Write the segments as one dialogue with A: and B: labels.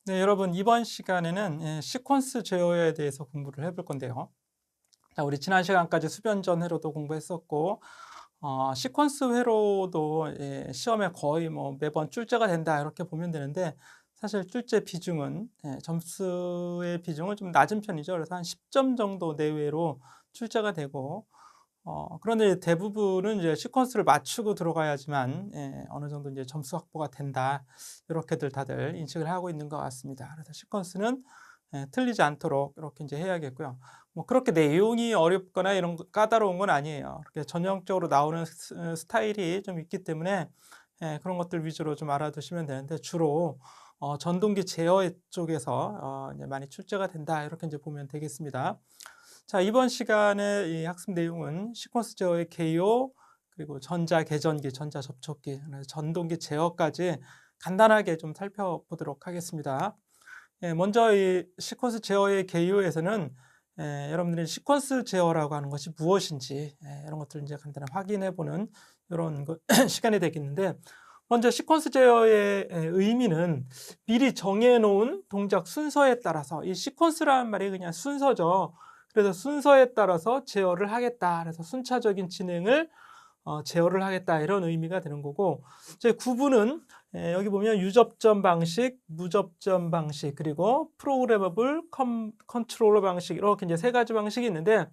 A: 네, 여러분 이번 시간에는 시퀀스 제어에 대해서 공부를 해볼 건데요. 자, 우리 지난 시간까지 수변전 회로도 공부했었고 시퀀스 회로도 시험에 거의 뭐 매번 출제가 된다 이렇게 보면 되는데 사실 출제 비중은 점수의 비중은 좀 낮은 편이죠. 그래서 한 10점 정도 내외로 출제가 되고 그런데 대부분은 이제 시퀀스를 맞추고 들어가야지만 어느 정도 이제 점수 확보가 된다. 이렇게들 다들 인식을 하고 있는 것 같습니다. 그래서 시퀀스는 틀리지 않도록 이렇게 이제 해야겠고요. 뭐 그렇게 내용이 어렵거나 이런 까다로운 건 아니에요. 이렇게 전형적으로 나오는 스타일이 좀 있기 때문에 그런 것들 위주로 좀 알아두시면 되는데 주로 전동기 제어 쪽에서 이제 많이 출제가 된다. 이렇게 이제 보면 되겠습니다. 자, 이번 시간의 이 학습 내용은 시퀀스 제어의 개요, 그리고 전자 계전기, 전자 접촉기, 전동기 제어까지 간단하게 좀 살펴보도록 하겠습니다. 먼저 이 시퀀스 제어의 개요에서는 여러분들이 시퀀스 제어라고 하는 것이 무엇인지 이런 것들을 이제 간단히 확인해 보는 이런 시간이 되겠는데, 먼저 시퀀스 제어의 의미는 미리 정해 놓은 동작 순서에 따라서, 이 시퀀스라는 말이 그냥 순서죠. 그래서 순서에 따라서 제어를 하겠다. 그래서 순차적인 진행을 제어를 하겠다 이런 의미가 되는 거고, 제 구분은 여기 보면 유접점 방식, 무접점 방식, 그리고 프로그래머블 컨트롤러 방식 이렇게 이제 세 가지 방식이 있는데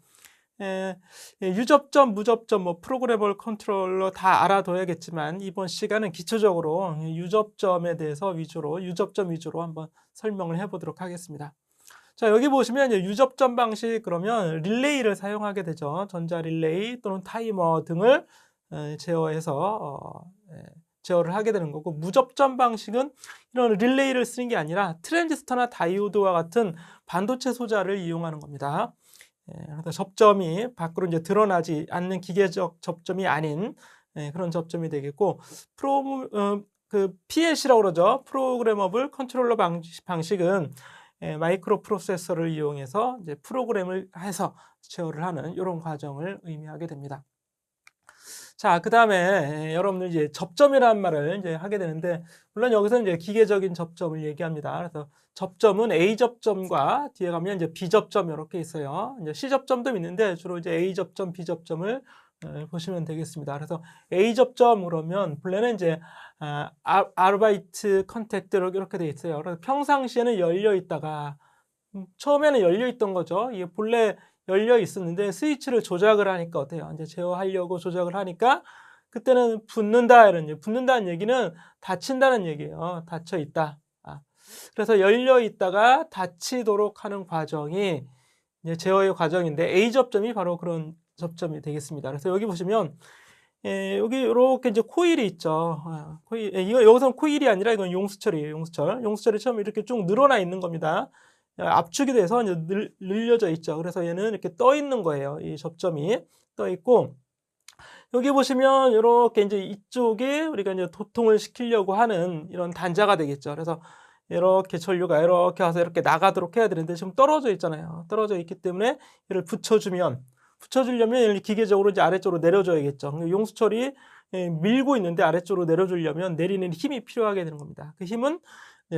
A: 유접점, 무접점, 뭐 프로그래머블 컨트롤러 다 알아둬야겠지만 이번 시간은 기초적으로 유접점에 대해서 위주로 유접점 위주로 한번 설명을 해보도록 하겠습니다. 자, 여기 보시면 이제 유접점 방식 그러면 릴레이를 사용하게 되죠. 전자 릴레이 또는 타이머 등을 제어해서 제어를 하게 되는 거고, 무접점 방식은 이런 릴레이를 쓰는 게 아니라 트랜지스터나 다이오드와 같은 반도체 소자를 이용하는 겁니다. 그래서 접점이 밖으로 이제 드러나지 않는 기계적 접점이 아닌 그런 접점이 되겠고, PLC라고 그러죠. 프로그래머블 컨트롤러 방식은 마이크로 프로세서를 이용해서 이제 프로그램을 해서 제어를 하는 이런 과정을 의미하게 됩니다. 자, 그 다음에 여러분들 이제 접점이라는 말을 이제 하게 되는데, 물론 여기서 이제 기계적인 접점을 얘기합니다. 그래서 접점은 A 접점과 뒤에 가면 이제 B 접점 이렇게 있어요. 이제 C 접점도 있는데 주로 이제 A 접점, B 접점을 보시면 되겠습니다. 그래서 A 접점 그러면 본래는 이제 아르바이트 컨택트 이렇게 돼 있어요. 그래서 평상시에는 열려 있다가 처음에는 열려 있던 거죠. 이게 본래 열려 있었는데 스위치를 조작을 하니까 어때요? 이제 제어하려고 조작을 하니까 그때는 붙는다 이런 붙는다는 얘기는 닫힌다는 얘기예요. 닫혀 있다. 그래서 열려 있다가 닫히도록 하는 과정이 이제 제어의 과정인데 A 접점이 바로 그런 접점이 되겠습니다. 그래서 여기 보시면 여기 이렇게 이제 코일이 있죠. 코일, 이거 여기서는 코일이 아니라 이건 용수철이에요. 용수철이 처음에 이렇게 쭉 늘어나 있는 겁니다. 압축이 돼서 이제 늘려져 있죠. 그래서 얘는 이렇게 떠 있는 거예요. 이 접점이 떠 있고, 여기 보시면 이렇게 이제 이쪽에 우리가 이제 도통을 시키려고 하는 이런 단자가 되겠죠. 그래서 이렇게 전류가 이렇게 와서 이렇게 나가도록 해야 되는데 지금 떨어져 있잖아요. 떨어져 있기 때문에 얘를 붙여주려면 기계적으로 이제 아래쪽으로 내려줘야겠죠. 용수철이 밀고 있는데 아래쪽으로 내려주려면 내리는 힘이 필요하게 되는 겁니다. 그 힘은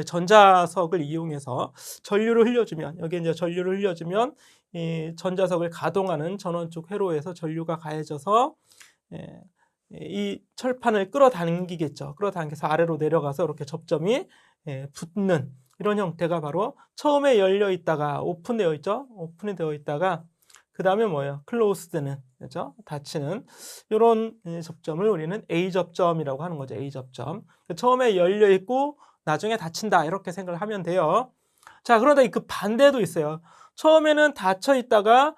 A: 전자석을 이용해서 전류를 흘려주면, 여기 이제 전류를 흘려주면 이 전자석을 가동하는 전원 쪽 회로에서 전류가 가해져서 이 철판을 끌어당기겠죠. 끌어당겨서 아래로 내려가서 이렇게 접점이 붙는 이런 형태가 바로 처음에 열려 있다가 오픈되어 있죠. 오픈이 되어 있다가 그 다음에 뭐예요? 클로스되는, 그렇죠? 닫히는 이런 접점을 우리는 A 접점이라고 하는 거죠. A 접점. 처음에 열려 있고 나중에 닫힌다 이렇게 생각을 하면 돼요. 자, 그런데 그 반대도 있어요. 처음에는 닫혀 있다가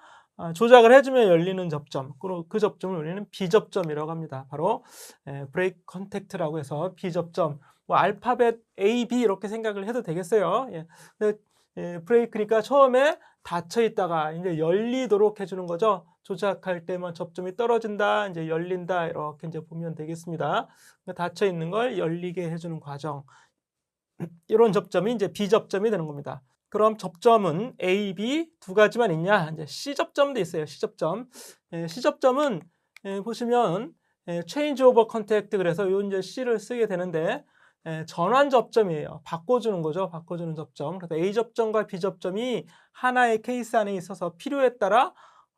A: 조작을 해주면 열리는 접점, 그리고 그 접점을 우리는 B접점이라고 합니다. 바로 브레이크 컨택트라고 해서 B접점, 뭐 알파벳 A, B 이렇게 생각을 해도 되겠어요. 브레이크니까 처음에 닫혀 있다가 이제 열리도록 해주는 거죠. 조작할 때만 접점이 떨어진다, 이제 열린다 이렇게 이제 보면 되겠습니다. 닫혀 있는 걸 열리게 해주는 과정, 이런 접점이 이제 B접점이 되는 겁니다. 그럼 접점은 A, B 두 가지만 있냐? 이제 C접점도 있어요. C접점. C접점은 보시면 change over contact, 그래서 요 이제 C를 쓰게 되는데 전환 접점이에요. 바꿔주는 거죠. 바꿔주는 접점. 그래서 A 접점과 B 접점이 하나의 케이스 안에 있어서 필요에 따라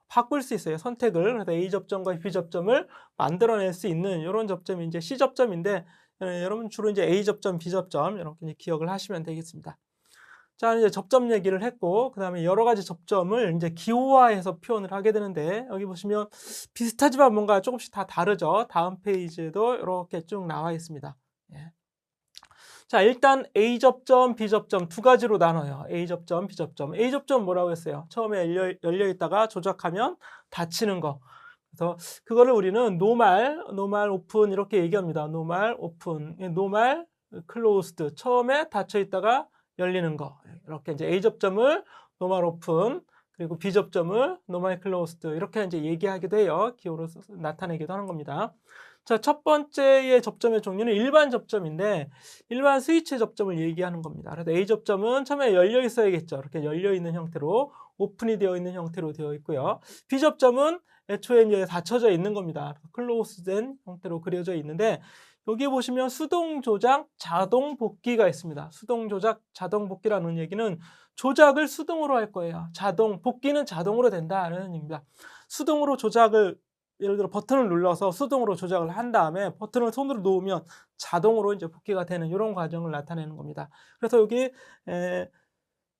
A: 바꿀 수 있어요. 선택을. 그래서 A 접점과 B 접점을 만들어낼 수 있는 이런 접점이 이제 C 접점인데 여러분 주로 이제 A 접점, B 접점 이렇게 이제 기억을 하시면 되겠습니다. 자, 이제 접점 얘기를 했고, 그 다음에 여러 가지 접점을 이제 기호화해서 표현을 하게 되는데, 여기 보시면 비슷하지만 뭔가 조금씩 다 다르죠. 다음 페이지에도 이렇게 쭉 나와 있습니다. 예. 자, 일단 A 접점, B 접점 두 가지로 나눠요. A 접점, B 접점. A 접점 뭐라고 했어요? 처음에 열려 있다가 조작하면 닫히는 거. 그래서 그거를 우리는 노말 오픈 이렇게 얘기합니다. 노말 오픈, 노말 클로스드. 처음에 닫혀 있다가 열리는 거. 이렇게 이제 A 접점을 노말 오픈, 그리고 B 접점을 노말 클로스드 이렇게 이제 얘기하기도 해요. 기호로 나타내기도 하는 겁니다. 자, 첫 번째의 접점의 종류는 일반 접점인데 일반 스위치 접점을 얘기하는 겁니다. 그래서 A 접점은 처음에 열려 있어야겠죠. 이렇게 열려 있는 형태로 오픈이 되어 있는 형태로 되어 있고요. B 접점은 애초에 이제 닫혀져 있는 겁니다. 클로스된 형태로 그려져 있는데 여기 보시면 수동 조작, 자동 복귀가 있습니다. 수동 조작, 자동 복귀라는 얘기는 조작을 수동으로 할 거예요. 복귀는 자동으로 된다는 얘기입니다. 수동으로 조작을 예를 들어 버튼을 눌러서 수동으로 조작을 한 다음에 버튼을 손으로 놓으면 자동으로 이제 복귀가 되는 이런 과정을 나타내는 겁니다. 그래서 여기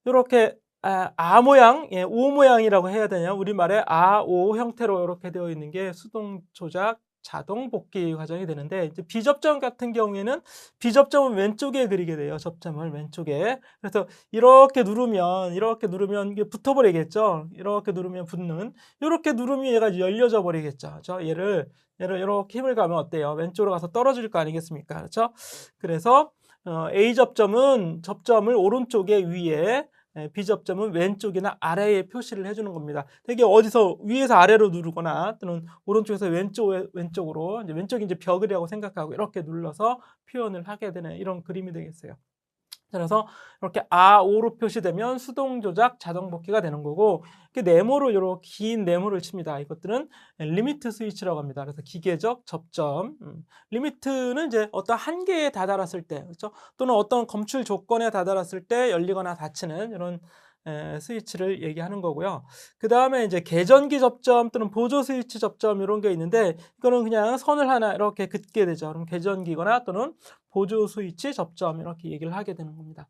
A: 이렇게 아 모양, 오 모양이라고 해야 되냐? 우리말에 오 형태로 이렇게 되어 있는 게 수동 조작, 자동 복귀 과정이 되는데 이제 비접점 같은 경우에는 비접점은 왼쪽에 그리게 돼요. 접점을 왼쪽에. 그래서 이렇게 누르면 이게 붙어버리겠죠. 이렇게 누르면 붙는. 이렇게 누르면 얘가 열려져 버리겠죠. 그렇죠? 얘를 이렇게 힘을 가면 어때요? 왼쪽으로 가서 떨어질 거 아니겠습니까? 그렇죠? 그래서 A 접점을 오른쪽에 위에 B 접점은 왼쪽이나 아래에 표시를 해주는 겁니다. 되게 어디서 위에서 아래로 누르거나 또는 오른쪽에서 왼쪽으로 이제 왼쪽이 이제 벽이라고 생각하고 이렇게 눌러서 표현을 하게 되는 이런 그림이 되겠어요. 그래서 이렇게 오로 표시되면 수동 조작 자동 복귀가 되는 거고 네모로 이렇게 긴 네모를 칩니다. 이것들은 리미트 스위치라고 합니다. 그래서 기계적 접점. 리미트는 이제 어떤 한계에 다다랐을 때, 그렇죠? 또는 어떤 검출 조건에 다다랐을 때 열리거나 닫히는 이런 스위치를 얘기하는 거고요. 그 다음에 이제 계전기 접점 또는 보조 스위치 접점 이런 게 있는데 이거는 그냥 선을 하나 이렇게 긋게 되죠. 그럼 계전기거나 또는 보조 스위치 접점 이렇게 얘기를 하게 되는 겁니다.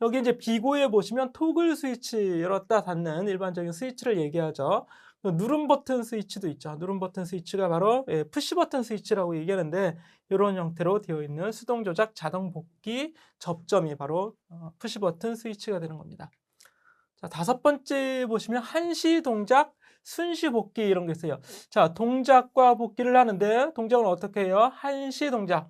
A: 여기 이제 비고에 보시면 토글 스위치 열었다 닫는 일반적인 스위치를 얘기하죠. 누름 버튼 스위치도 있죠. 누름 버튼 스위치가 바로 푸시 버튼 스위치라고 얘기하는데 이런 형태로 되어 있는 수동 조작 자동 복귀 접점이 바로 푸시 버튼 스위치가 되는 겁니다. 자, 다섯 번째 보시면 한시 동작, 순시 복귀 이런 게 있어요. 자, 동작과 복귀를 하는데 동작은 어떻게 해요? 한시 동작,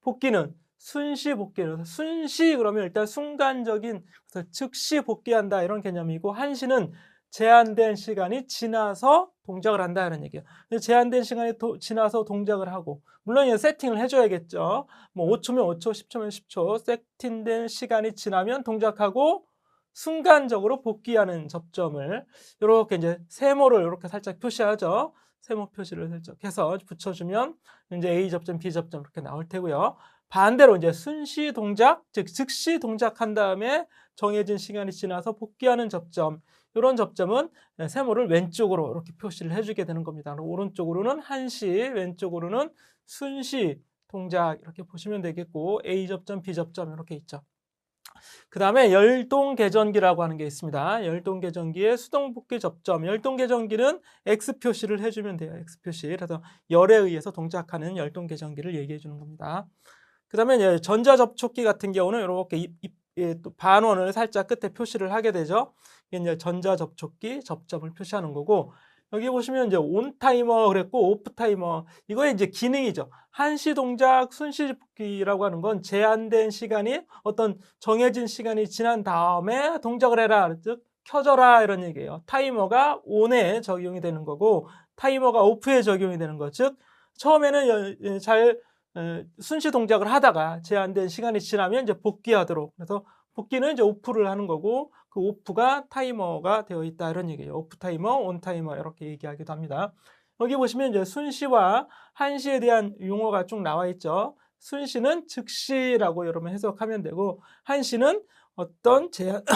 A: 복귀는 순시 복귀를. 순시 그러면 일단 순간적인, 그래서 즉시 복귀한다 이런 개념이고 한시는 제한된 시간이 지나서 동작을 한다 이런 얘기예요. 제한된 시간이 지나서 동작을 하고 물론 이제 세팅을 해줘야겠죠. 뭐 5초면 5초, 10초면 10초 세팅된 시간이 지나면 동작하고 순간적으로 복귀하는 접점을 이렇게 이제 세모를 이렇게 살짝 표시하죠. 세모 표시를 살짝 해서 붙여주면 이제 A 접점, B 접점 이렇게 나올 테고요. 반대로 이제 순시 동작, 즉 즉시 동작한 다음에 정해진 시간이 지나서 복귀하는 접점, 이런 접점은 세모를 왼쪽으로 이렇게 표시를 해주게 되는 겁니다. 오른쪽으로는 한시, 왼쪽으로는 순시 동작 이렇게 보시면 되겠고 A 접점, B 접점 이렇게 있죠. 그 다음에 열동 계전기라고 하는 게 있습니다. 열동 계전기의 수동 복귀 접점. 열동 계전기는 X 표시를 해주면 돼요. X 표시. 그래서 열에 의해서 동작하는 열동 계전기를 얘기해 주는 겁니다. 그 다음에 전자 접촉기 같은 경우는 이렇게 또 반원을 살짝 끝에 표시를 하게 되죠. 이게 이제 전자 접촉기 접점을 표시하는 거고. 여기 보시면 이제 온 타이머 그랬고 오프 타이머 이거의 이제 기능이죠. 한시 동작 순시 복귀라고 하는 건 제한된 시간이 어떤 정해진 시간이 지난 다음에 동작을 해라, 즉 켜져라 이런 얘기예요. 타이머가 온에 적용이 되는 거고 타이머가 오프에 적용이 되는 거. 즉 처음에는 잘 순시 동작을 하다가 제한된 시간이 지나면 이제 복귀하도록. 그래서 복귀는 이제 오프를 하는 거고 그 오프가 타이머가 되어 있다 이런 얘기예요. 오프 타이머, 온 타이머 이렇게 얘기하기도 합니다. 여기 보시면 이제 순시와 한시에 대한 용어가 쭉 나와 있죠. 순시는 즉시라고 여러분 해석하면 되고, 한시는 어떤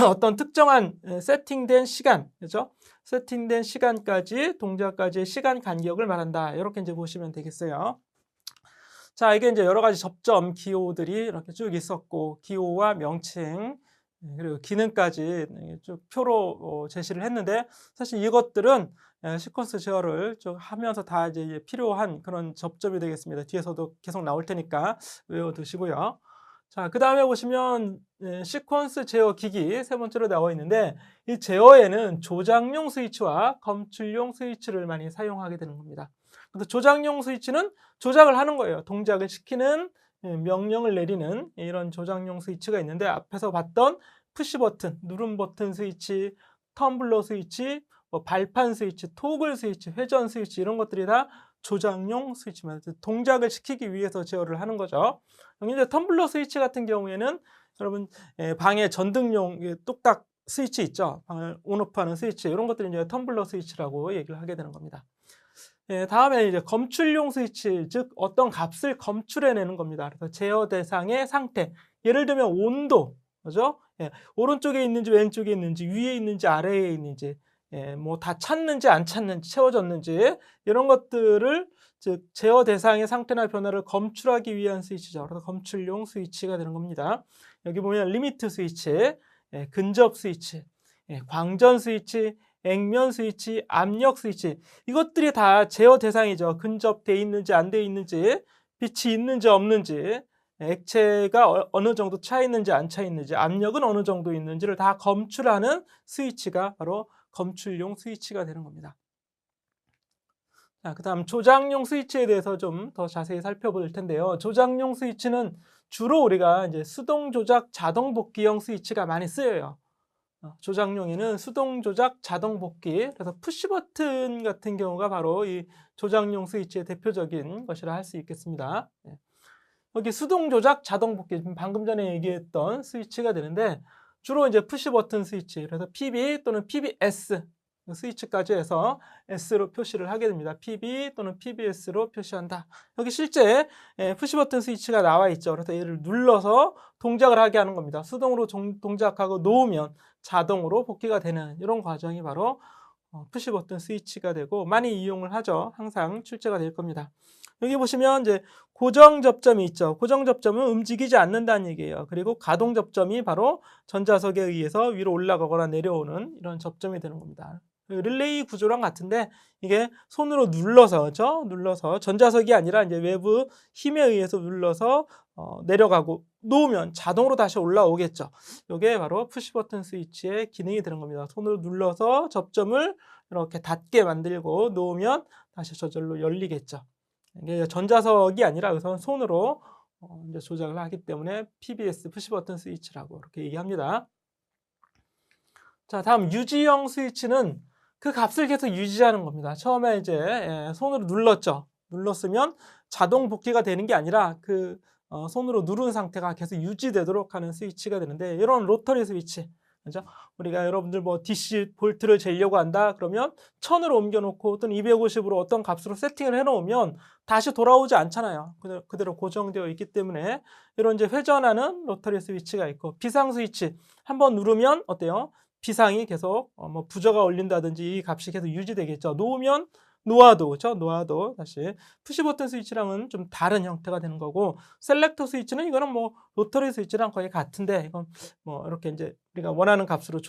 A: 어떤 특정한 세팅된 시간, 그죠? 세팅된 시간까지 동작까지의 시간 간격을 말한다. 이렇게 이제 보시면 되겠어요. 자, 이게 이제 여러 가지 접점 기호들이 이렇게 쭉 있었고, 기호와 명칭, 그리고 기능까지 쭉 표로 제시를 했는데, 사실 이것들은 시퀀스 제어를 쭉 하면서 다 이제 필요한 그런 접점이 되겠습니다. 뒤에서도 계속 나올 테니까 외워두시고요. 자, 그 다음에 보시면 시퀀스 제어 기기 세 번째로 나와 있는데, 이 제어에는 조작용 스위치와 검출용 스위치를 많이 사용하게 되는 겁니다. 그래서 조작용 스위치는 조작을 하는 거예요. 동작을 시키는, 명령을 내리는 이런 조작용 스위치가 있는데, 앞에서 봤던 푸시 버튼, 누름 버튼 스위치, 텀블러 스위치, 발판 스위치, 토글 스위치, 회전 스위치, 이런 것들이 다 조작용 스위치입니다. 동작을 시키기 위해서 제어를 하는 거죠. 여기 이제 텀블러 스위치 같은 경우에는 여러분 방에 전등용 뚝딱 스위치 있죠. 방을 온오프하는 스위치, 이런 것들이 이제 텀블러 스위치라고 얘기를 하게 되는 겁니다. 다음에 이제 검출용 스위치, 즉 어떤 값을 검출해내는 겁니다. 그래서 제어 대상의 상태, 예를 들면 온도, 그죠? 오른쪽에 있는지 왼쪽에 있는지 위에 있는지 아래에 있는지, 뭐 다 찼는지 안 찼는지 채워졌는지, 이런 것들을 즉 제어 대상의 상태나 변화를 검출하기 위한 스위치죠. 그래서 검출용 스위치가 되는 겁니다. 여기 보면 리미트 스위치, 근접 스위치, 광전 스위치, 액면 스위치, 압력 스위치, 이것들이 다 제어 대상이죠. 근접돼 있는지 안 돼 있는지, 빛이 있는지 없는지, 액체가 어느 정도 차 있는지 안 차 있는지, 압력은 어느 정도 있는지를 다 검출하는 스위치가 바로 검출용 스위치가 되는 겁니다. 자, 그다음 조작용 스위치에 대해서 좀 더 자세히 살펴볼 텐데요. 조작용 스위치는 주로 우리가 이제 수동 조작 자동 복귀형 스위치가 많이 쓰여요. 조작용에는 수동 조작 자동 복귀, 그래서 푸시 버튼 같은 경우가 바로 이 조작용 스위치의 대표적인 것이라 할 수 있겠습니다. 여기 수동 조작 자동 복귀, 방금 전에 얘기했던 스위치가 되는데, 주로 이제 푸시 버튼 스위치, 그래서 PB 또는 PBS 스위치까지 해서 S로 표시를 하게 됩니다. PB 또는 PBS로 표시한다. 여기 실제 푸시 버튼 스위치가 나와 있죠. 그래서 얘를 눌러서 동작을 하게 하는 겁니다. 수동으로 동작하고 놓으면 자동으로 복귀가 되는 이런 과정이 바로 푸시 버튼 스위치가 되고, 많이 이용을 하죠. 항상 출제가 될 겁니다. 여기 보시면 이제 고정 접점이 있죠. 고정 접점은 움직이지 않는다는 얘기예요. 그리고 가동 접점이 바로 전자석에 의해서 위로 올라가거나 내려오는 이런 접점이 되는 겁니다. 릴레이 구조랑 같은데, 이게 손으로 눌러서, 그렇죠? 눌러서 전자석이 아니라 이제 외부 힘에 의해서 눌러서 내려가고 놓으면 자동으로 다시 올라오겠죠. 이게 바로 푸시 버튼 스위치의 기능이 되는 겁니다. 손으로 눌러서 접점을 이렇게 닫게 만들고 놓으면 다시 저절로 열리겠죠. 이게 전자석이 아니라 우선 손으로 이제 조작을 하기 때문에 PBS 푸시 버튼 스위치라고 이렇게 얘기합니다. 자, 다음 유지형 스위치는 그 값을 계속 유지하는 겁니다. 처음에 이제 손으로 눌렀죠. 눌렀으면 자동 복귀가 되는 게 아니라 그 손으로 누른 상태가 계속 유지되도록 하는 스위치가 되는데, 이런 로터리 스위치, 그죠? 우리가 여러분들 뭐 DC 볼트를 재려고 한다 그러면 1000으로 옮겨놓고 또는 250으로 어떤 값으로 세팅을 해놓으면 다시 돌아오지 않잖아요. 그대로 고정되어 있기 때문에 이런 이제 회전하는 로터리 스위치가 있고, 비상 스위치 한번 누르면 어때요? 비상이 계속 뭐 부저가 올린다든지 이 값이 계속 유지되겠죠. 놓으면 놓아도, 그렇죠? 놓아도 다시 푸시 버튼 스위치랑은 좀 다른 형태가 되는 거고, 셀렉터 스위치는 이거는 뭐 로터리 스위치랑 거의 같은데, 이건 뭐 이렇게 이제 우리가 원하는 값으로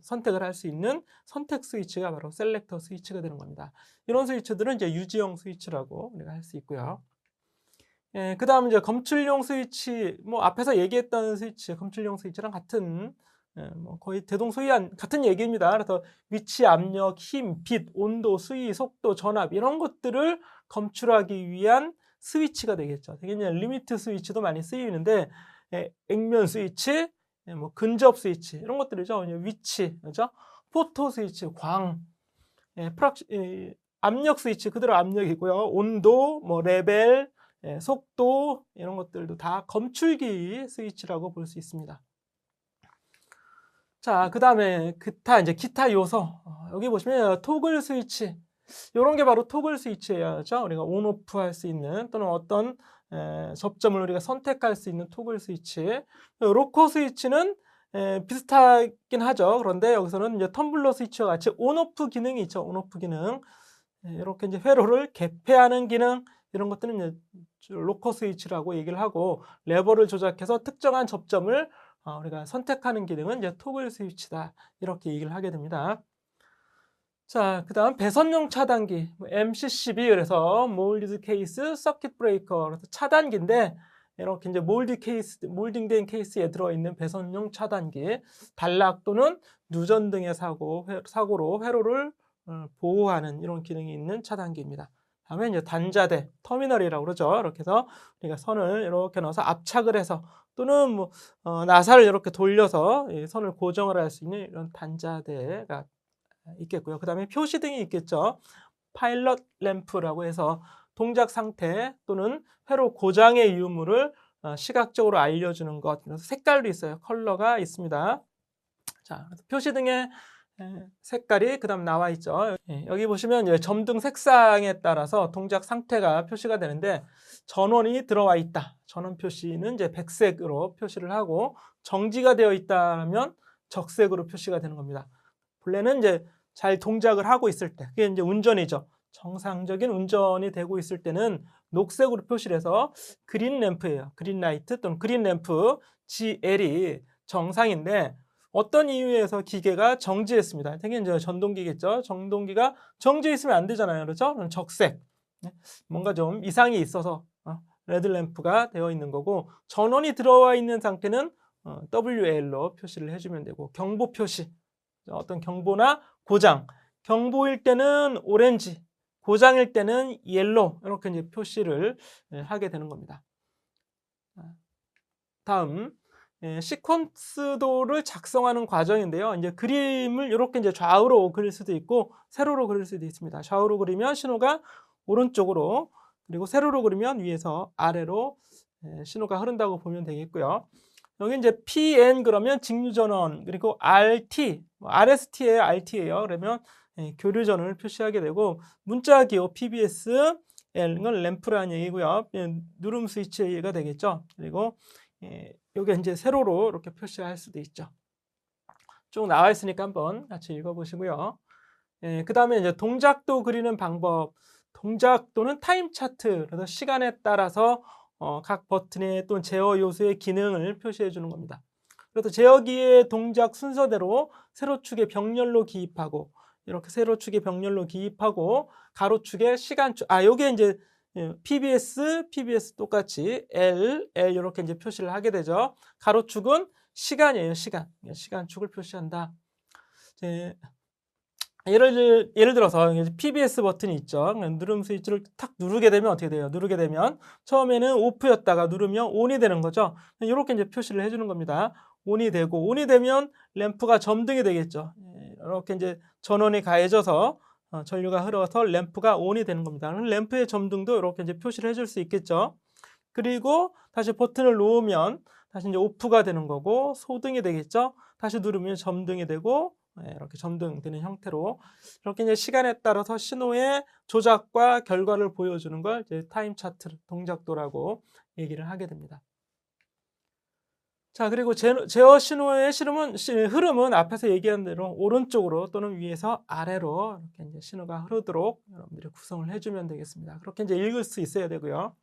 A: 선택을 할 수 있는 선택 스위치가 바로 셀렉터 스위치가 되는 겁니다. 이런 스위치들은 이제 유지형 스위치라고 우리가 할 수 있고요. 그 다음 이제 검출용 스위치, 뭐 앞에서 얘기했던 스위치, 검출용 스위치랑 같은, 뭐 거의 대동소이한 같은 얘기입니다. 그래서 위치, 압력, 힘, 빛, 온도, 수위, 속도, 전압, 이런 것들을 검출하기 위한 스위치가 되겠죠. 되게 리미트 스위치도 많이 쓰이는데, 액면 스위치, 뭐 근접 스위치, 이런 것들이죠. 위치, 그죠? 포토 스위치, 광, 압력 스위치, 그대로 압력이고요. 온도, 뭐 레벨, 속도, 이런 것들도 다 검출기 스위치라고 볼 수 있습니다. 자, 그 다음에 기타 요소. 여기 보시면 토글 스위치. 이런 게 바로 토글 스위치예요. 그렇죠? 우리가 온 오프 할 수 있는 또는 어떤 접점을 우리가 선택할 수 있는 토글 스위치. 로커 스위치는 비슷하긴 하죠. 그런데 여기서는 이제 텀블러 스위치와 같이 온 오프 기능이 있죠. 온 오프 기능. 이렇게 이제 회로를 개폐하는 기능 이런 것들은 이제 로커 스위치라고 얘기를 하고 레버를 조작해서 특정한 접점을 우리가 선택하는 기능은 이제 토글 스위치다 이렇게 얘기를 하게 됩니다. 자, 그다음 배선용 차단기 MCCB 그래서 몰디드 케이스 서킷 브레이커 그래서 차단기인데 이렇게 이제 몰딩된 케이스에 들어있는 배선용 차단기 단락 또는 누전 등의 사고로 회로를 보호하는 이런 기능이 있는 차단기입니다. 다음에 이제 단자대 터미널이라고 그러죠. 이렇게 해서 우리가 선을 이렇게 넣어서 압착을 해서 또는 뭐 나사를 이렇게 돌려서 선을 고정을 할 수 있는 이런 단자대가 있겠고요. 그 다음에 표시등이 있겠죠. 파일럿 램프라고 해서 동작 상태 또는 회로 고장의 유무를 시각적으로 알려주는 것. 그래서 색깔도 있어요. 컬러가 있습니다. 자, 표시등의 색깔이 그다음 나와 있죠. 여기 보시면 점등 색상에 따라서 동작 상태가 표시가 되는데 전원이 들어와 있다. 전원 표시는 이제 백색으로 표시를 하고 정지가 되어 있다면 적색으로 표시가 되는 겁니다. 본래는 이제 잘 동작을 하고 있을 때 그게 이제 운전이죠. 정상적인 운전이 되고 있을 때는 녹색으로 표시를 해서 그린 램프예요. 그린 라이트 또는 그린 램프 GL이 정상인데 어떤 이유에서 기계가 정지했습니다. 당연히 이제 전동기겠죠. 전동기가 정지해 있으면 안 되잖아요. 그렇죠? 적색. 뭔가 좀 이상이 있어서 레드 램프가 되어 있는 거고 전원이 들어와 있는 상태는 WL로 표시를 해주면 되고 경보 표시 어떤 경보나 고장 경보일 때는 오렌지 고장일 때는 옐로 이렇게 이제 표시를 하게 되는 겁니다. 다음 시퀀스도를 작성하는 과정인데요. 이제 그림을 이렇게 이제 좌우로 그릴 수도 있고 세로로 그릴 수도 있습니다. 좌우로 그리면 신호가 오른쪽으로 그리고 세로로 그리면 위에서 아래로 신호가 흐른다고 보면 되겠고요. 여기 이제 PN 그러면 직류전원 그리고 RT RST의 RT예요. 그러면 교류전원을 표시하게 되고 문자기호 PBS L 이건 램프라는 얘기고요. 누름 스위치가 되겠죠. 그리고 여기 이제 세로로 이렇게 표시할 수도 있죠. 쭉 나와 있으니까 한번 같이 읽어보시고요. 그 다음에 이제 동작도 그리는 방법. 동작도는 타임 차트. 그래서 시간에 따라서 각 버튼의 또는 제어 요소의 기능을 표시해 주는 겁니다. 그래서 제어기의 동작 순서대로 세로축에 병렬로 기입하고 이렇게 세로축에 병렬로 기입하고 가로축에 시간축. 요게 이제 PBS 똑같이 L 이렇게 이제 표시를 하게 되죠. 가로축은 시간이에요. 시간축을 표시한다. 예를 들어서 PBS 버튼이 있죠. 누름 스위치를 탁 누르게 되면 어떻게 돼요? 누르게 되면 처음에는 오프였다가 누르면 온이 되는 거죠. 이렇게 이제 표시를 해주는 겁니다. 온이 되면 램프가 점등이 되겠죠. 이렇게 이제 전원이 가해져서 전류가 흘러서 램프가 온이 되는 겁니다. 램프의 점등도 이렇게 이제 표시를 해줄 수 있겠죠. 그리고 다시 버튼을 놓으면 다시 이제 오프가 되는 거고 소등이 되겠죠. 다시 누르면 점등이 되고 이렇게 점등되는 형태로 이렇게 이제 시간에 따라서 신호의 조작과 결과를 보여주는 걸 이제 타임 차트 동작도라고 얘기를 하게 됩니다. 자, 그리고 제어 신호의 흐름은 앞에서 얘기한 대로 오른쪽으로 또는 위에서 아래로 이렇게 이제 신호가 흐르도록 여러분들이 구성을 해주면 되겠습니다. 그렇게 이제 읽을 수 있어야 되고요.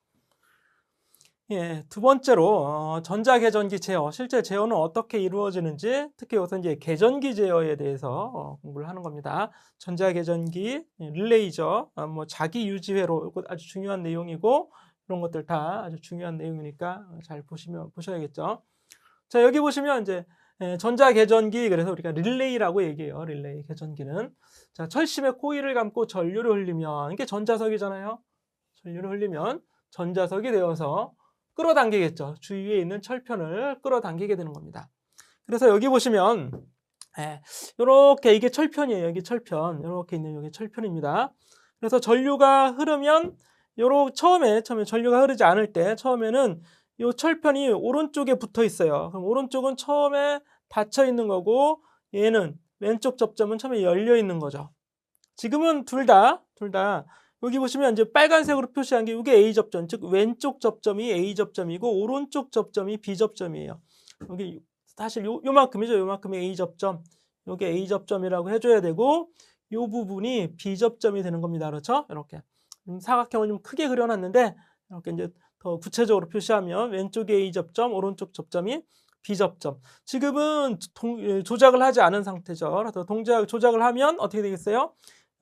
A: 두 번째로 전자계전기 제어, 실제 제어는 어떻게 이루어지는지 특히 여기서 이제 계전기 제어에 대해서 공부를 하는 겁니다. 전자계전기 릴레이죠. 뭐 자기 유지회로 이거 아주 중요한 내용이고 이런 것들 다 아주 중요한 내용이니까 잘 보셔야겠죠. 자, 여기 보시면 이제 전자계전기 그래서 우리가 릴레이라고 얘기해요. 릴레이 계전기는 자, 철심에 코일을 감고 전류를 흘리면 이게 전자석이잖아요. 전류를 흘리면 전자석이 되어서 끌어당기겠죠. 주위에 있는 철편을 끌어당기게 되는 겁니다. 그래서 여기 보시면 이렇게 이게 철편이에요. 여기 철편 이렇게 있는 여기 철편입니다. 그래서 전류가 흐르면 처음에 전류가 흐르지 않을 때 처음에는 이 철편이 오른쪽에 붙어 있어요. 그럼 오른쪽은 처음에 닫혀 있는 거고 얘는 왼쪽 접점은 처음에 열려 있는 거죠. 지금은 둘 다 둘 다. 여기 보시면 이제 빨간색으로 표시한 게 이게 A 접점, 즉 왼쪽 접점이 A 접점이고 오른쪽 접점이 B 접점이에요. 여기 사실 요만큼이죠. 요만큼이 A 접점. 요게 A 접점이라고 해줘야 되고 요 부분이 B 접점이 되는 겁니다. 그렇죠? 이렇게 사각형을 좀 크게 그려놨는데 이렇게 이제 더 구체적으로 표시하면 왼쪽이 A 접점, 오른쪽 접점이 B 접점. 지금은 조작을 하지 않은 상태죠. 그래서 조작을 하면 어떻게 되겠어요?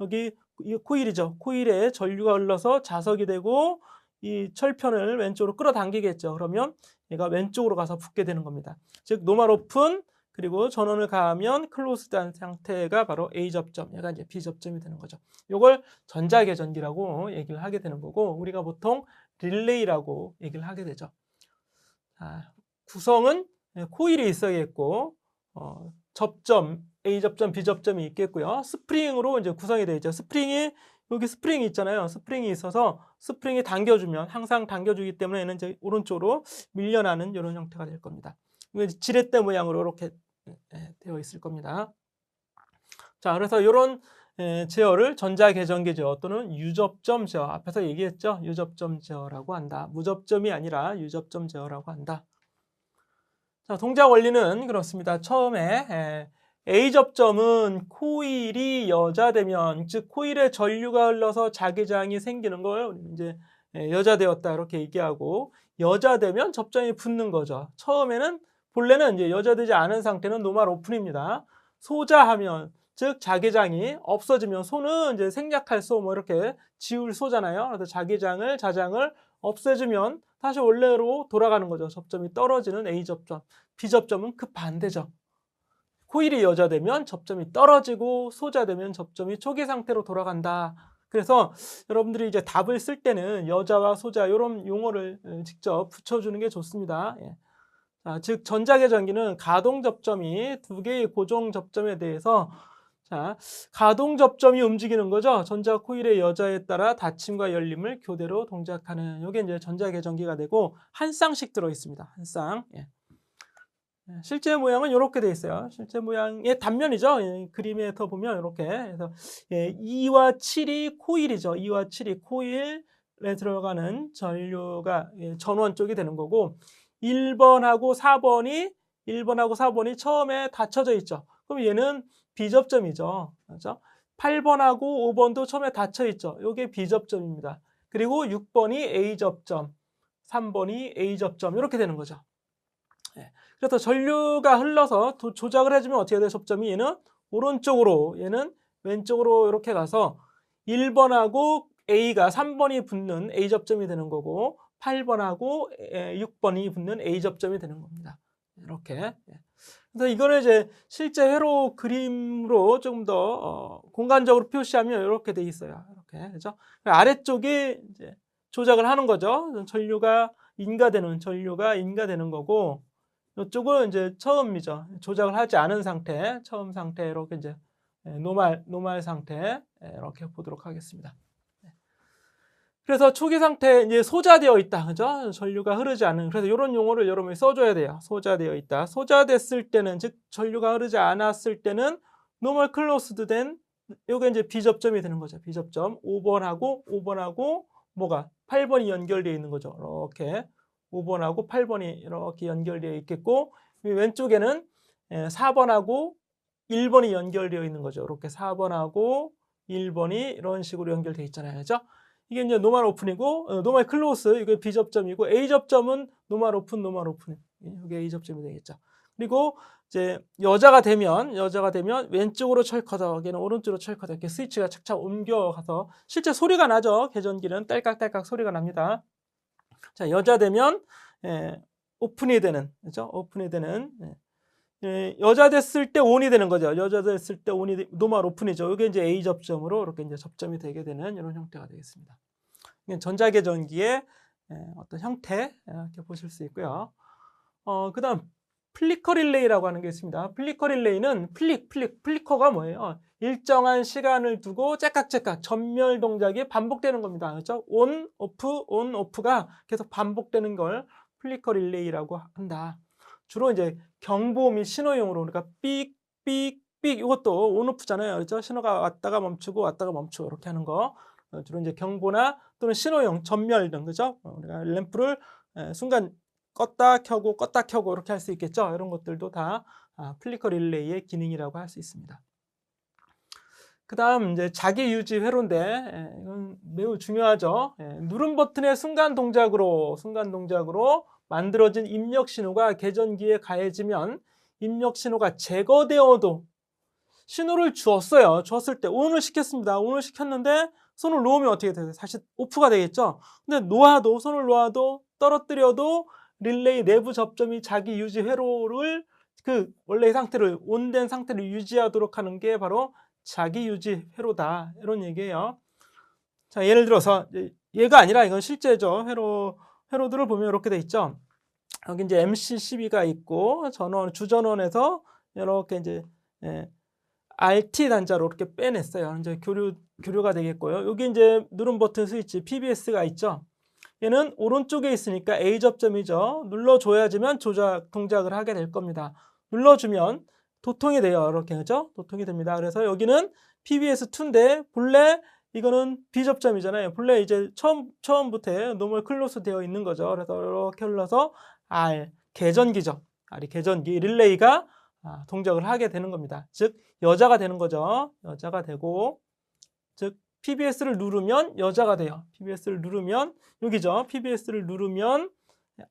A: 여기 이 코일이죠. 코일에 전류가 흘러서 자석이 되고 이 철편을 왼쪽으로 끌어당기겠죠. 그러면 얘가 왼쪽으로 가서 붙게 되는 겁니다. 즉 노멀 오픈 그리고 전원을 가하면 클로즈된 상태가 바로 A 접점, 얘가 이제 B 접점이 되는 거죠. 이걸 전자계전기라고 얘기를 하게 되는 거고 우리가 보통 릴레이라고 얘기를 하게 되죠. 구성은 코일이 있어야겠고 접점 A 접점, B 접점이 있겠고요. 스프링으로 이제 구성이 되어 있죠. 여기 스프링이 있잖아요. 스프링이 있어서 스프링이 당겨주면 항상 당겨주기 때문에 얘는 이제 오른쪽으로 밀려나는 이런 형태가 될 겁니다. 이거 지렛대 모양으로 이렇게 되어 있을 겁니다. 자, 그래서 이런 제어를 전자계전기 제어 또는 유접점 제어, 앞에서 얘기했죠. 유접점 제어라고 한다. 무접점이 아니라 유접점 제어라고 한다. 자, 동작 원리는 그렇습니다. 처음에 A 접점은 코일이 여자되면, 즉 코일에 전류가 흘러서 자기장이 생기는 걸 이제 여자되었다 이렇게 얘기하고, 여자되면 접점이 붙는 거죠. 처음에는 본래는 이제 여자되지 않은 상태는 노멀 오픈입니다. 소자하면, 즉 자기장이 없어지면, 소는 이제 생략할 소 뭐 이렇게 지울 소잖아요. 그래서 자장을 없애주면 다시 원래로 돌아가는 거죠. 접점이 떨어지는 A 접점. B 접점은 그 반대죠. 코일이 여자되면 접점이 떨어지고 소자되면 접점이 초기 상태로 돌아간다. 그래서 여러분들이 이제 답을 쓸 때는 여자와 소자 이런 용어를 직접 붙여주는 게 좋습니다. 즉 전자계전기는 가동 접점이 두 개의 고정 접점에 대해서 가동 접점이 움직이는 거죠. 전자 코일의 여자에 따라 닫힘과 열림을 교대로 동작하는 이게 이제 전자계전기가 되고 한 쌍씩 들어 있습니다. 한 쌍. 실제 모양은 이렇게 돼 있어요. 실제 모양의 단면이죠. 그림에서 보면 이렇게. 그래서 2와 7이 코일이죠. 2와 7이 코일에 들어가는 전류가 전원 쪽이 되는 거고 1번하고 4번이 처음에 닫혀져 있죠. 그럼 얘는 B접점이죠. 그렇죠? 8번하고 5번도 처음에 닫혀 있죠. 이게 B접점입니다. 그리고 6번이 A접점, 3번이 A접점 이렇게 되는 거죠. 그래서 전류가 흘러서 조작을 해주면 어떻게 돼요? 접점이 얘는 오른쪽으로, 얘는 왼쪽으로 이렇게 가서 1번하고 A가 3번이 붙는 A접점이 되는 거고 8번하고 6번이 붙는 A접점이 되는 겁니다. 이렇게. 그래서 이거를 이제 실제 회로 그림으로 조금 더 공간적으로 표시하면 이렇게 돼 있어요. 이렇게. 그죠? 아래쪽에 이제 조작을 하는 거죠. 전류가 인가되는 거고 이쪽은 이제 처음이죠. 조작을 하지 않은 상태, 처음 상태 이렇게 이제 노멀 상태 이렇게 보도록 하겠습니다. 그래서 초기 상태 이제 소자되어 있다, 그죠? 전류가 흐르지 않은. 그래서 이런 용어를 여러분이 써줘야 돼요. 소자되어 있다. 소자됐을 때는 즉 전류가 흐르지 않았을 때는 노멀 클로스드 된 요게 이제 B접점이 되는 거죠. B접점 5번하고 뭐가 8번이 연결되어 있는 거죠. 이렇게 5번하고 8번이 이렇게 연결되어 있겠고 왼쪽에는 4번하고 1번이 연결되어 있는 거죠. 이렇게 4번하고 1번이 이런 식으로 연결되어 있잖아요. 그죠? 이게 이제 노멀 오픈이고 노멀 클로스 이게 B접점이고 A접점은 노멀 오픈. 이게 A접점이 되겠죠. 그리고 이제 여자가 되면 왼쪽으로 철커덕, 얘는 오른쪽으로 철커덕 이렇게 스위치가 착착 옮겨가서 실제 소리가 나죠. 계전기는 딸깍딸깍 소리가 납니다. 자, 여자 되면 오픈이 되는, 그렇죠? 오픈이 되는 여자 됐을 때 온이 되는 거죠. 여자 됐을 때 온이 노멀 오픈이죠. 이게 이제 A 접점으로 이렇게 이제 접점이 되게 되는 이런 형태가 되겠습니다. 이게 전자계전기의 어떤 형태 이렇게 보실 수 있고요. 그다음 플리커 릴레이라고 하는 게 있습니다. 플리커 릴레이는 플리커가 뭐예요? 일정한 시간을 두고 째깍째깍 전멸 동작이 반복되는 겁니다. 그렇죠? 온 오프가 계속 반복되는 걸 플리커 릴레이라고 한다. 주로 이제 경보 및 신호용으로 그러니까 삑 삑삑 이것도 온오프잖아요. 그렇죠? 신호가 왔다가 멈추고 왔다가 멈추고 이렇게 하는 거. 주로 이제 경보나 또는 신호용 전멸 등 그죠? 우리가 램프를 순간 껐다 켜고 이렇게 할 수 있겠죠? 이런 것들도 다 플리커 릴레이의 기능이라고 할 수 있습니다. 그다음 이제 자기 유지 회로인데 이건 매우 중요하죠. 누른 버튼의 순간 동작으로 만들어진 입력 신호가 계전기에 가해지면 입력 신호가 제거되어도 신호를 주었을 때 ON을 시켰습니다. ON을 시켰는데 손을 놓으면 어떻게 돼요? 다시 오프가 되겠죠. 근데 손을 놓아도 떨어뜨려도 릴레이 내부 접점이 자기 유지 회로를 그 원래의 상태를 온된 상태를 유지하도록 하는 게 바로 자기 유지 회로다 이런 얘기예요. 자, 예를 들어서 얘가 아니라 이건 실제죠. 회로들을 보면 이렇게 돼 있죠. 여기 이제 MC12가 있고 주전원에서 이렇게 이제 RT 단자로 이렇게 빼냈어요. 이제 교류가 되겠고요. 여기 이제 누른 버튼 스위치 PBS가 있죠. 얘는 오른쪽에 있으니까 A 접점이죠. 눌러줘야지만 동작을 하게 될 겁니다. 눌러주면 도통이 돼요. 이렇게 그죠? 도통이 됩니다. 그래서 여기는 PBS2인데 본래 이거는 B 접점이잖아요. 본래 이제 처음부터 노멀 클로스 되어 있는 거죠. 그래서 이렇게 흘러서 R 계전기죠. R이 계전기 릴레이가 동작을 하게 되는 겁니다. 즉 여자가 되는 거죠. 여자가 되고 즉 PBS를 누르면 여자가 돼요. PBS를 누르면 여기죠. PBS를 누르면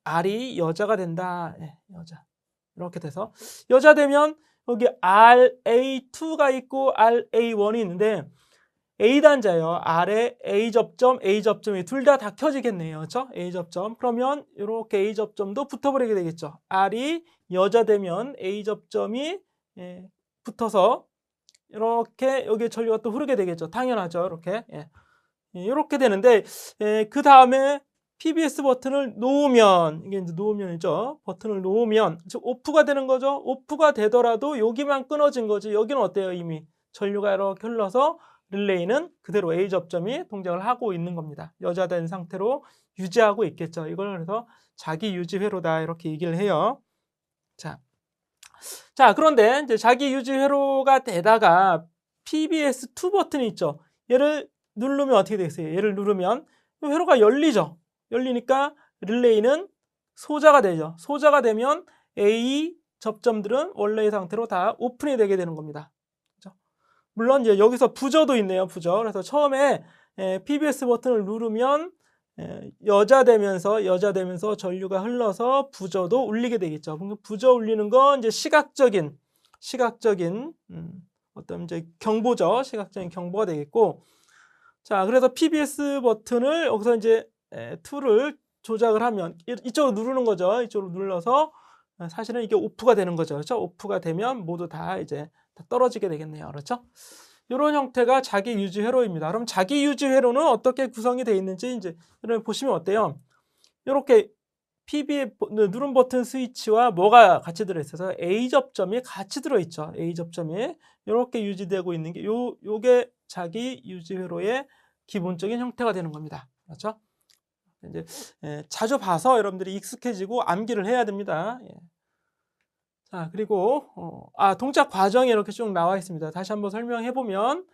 A: R이 여자가 된다. 여자. 이렇게 돼서 여자 되면 여기 RA2가 있고 RA1이 있는데 A 단자예요. R에 A 접점이 둘 다 켜지겠네요. 그렇죠? A 접점. 그러면 이렇게 A 접점도 붙어버리게 되겠죠. R이 여자 되면 A 접점이 붙어서 이렇게 여기에 전류가 또 흐르게 되겠죠. 당연하죠. 이렇게. 이렇게 되는데 그 다음에 PBS 버튼을 놓으면 이게 이제 놓으면이죠. 버튼을 놓으면 즉 오프가 되는 거죠. 오프가 되더라도 여기만 끊어진 거지. 여기는 어때요? 이미 전류가 이렇게 흘러서 릴레이는 그대로 A 접점이 동작을 하고 있는 겁니다. 여자된 상태로 유지하고 있겠죠. 이걸 그래서 자기 유지 회로다 이렇게 얘기를 해요. 자, 그런데 이제 자기 유지 회로가 되다가 PBS2 버튼이 있죠. 얘를 누르면 어떻게 되겠어요? 얘를 누르면 회로가 열리죠. 열리니까 릴레이는 소자가 되죠. 소자가 되면 A 접점들은 원래의 상태로 다 오픈이 되게 되는 겁니다. 그렇죠? 물론 이제 여기서 부저도 있네요. 부저. 그래서 처음에 PBS 버튼을 누르면 여자 되면서 전류가 흘러서 부저도 울리게 되겠죠. 부저 울리는 건 이제 시각적인 어떤 이제 경보죠. 시각적인 경보가 되겠고, 자, 그래서 PBS 버튼을 여기서 이제 2를 조작을 하면 이쪽으로 누르는 거죠. 이쪽으로 눌러서 사실은 이게 오프가 되는 거죠. 그렇죠? 오프가 되면 모두 다 이제 다 떨어지게 되겠네요. 그렇죠? 이런 형태가 자기 유지 회로입니다. 그럼 자기 유지 회로는 어떻게 구성이 되어 있는지 이제 여러분 보시면 어때요? 이렇게 누른 버튼 스위치와 뭐가 같이 들어있어서 A 접점이 같이 들어있죠. A 접점이 이렇게 유지되고 있는 게 요게 자기 유지 회로의 기본적인 형태가 되는 겁니다. 그렇죠? 이제 자주 봐서 여러분들이 익숙해지고 암기를 해야 됩니다. 자, 그리고 동작 과정이 이렇게 쭉 나와 있습니다. 다시 한번 설명해 보면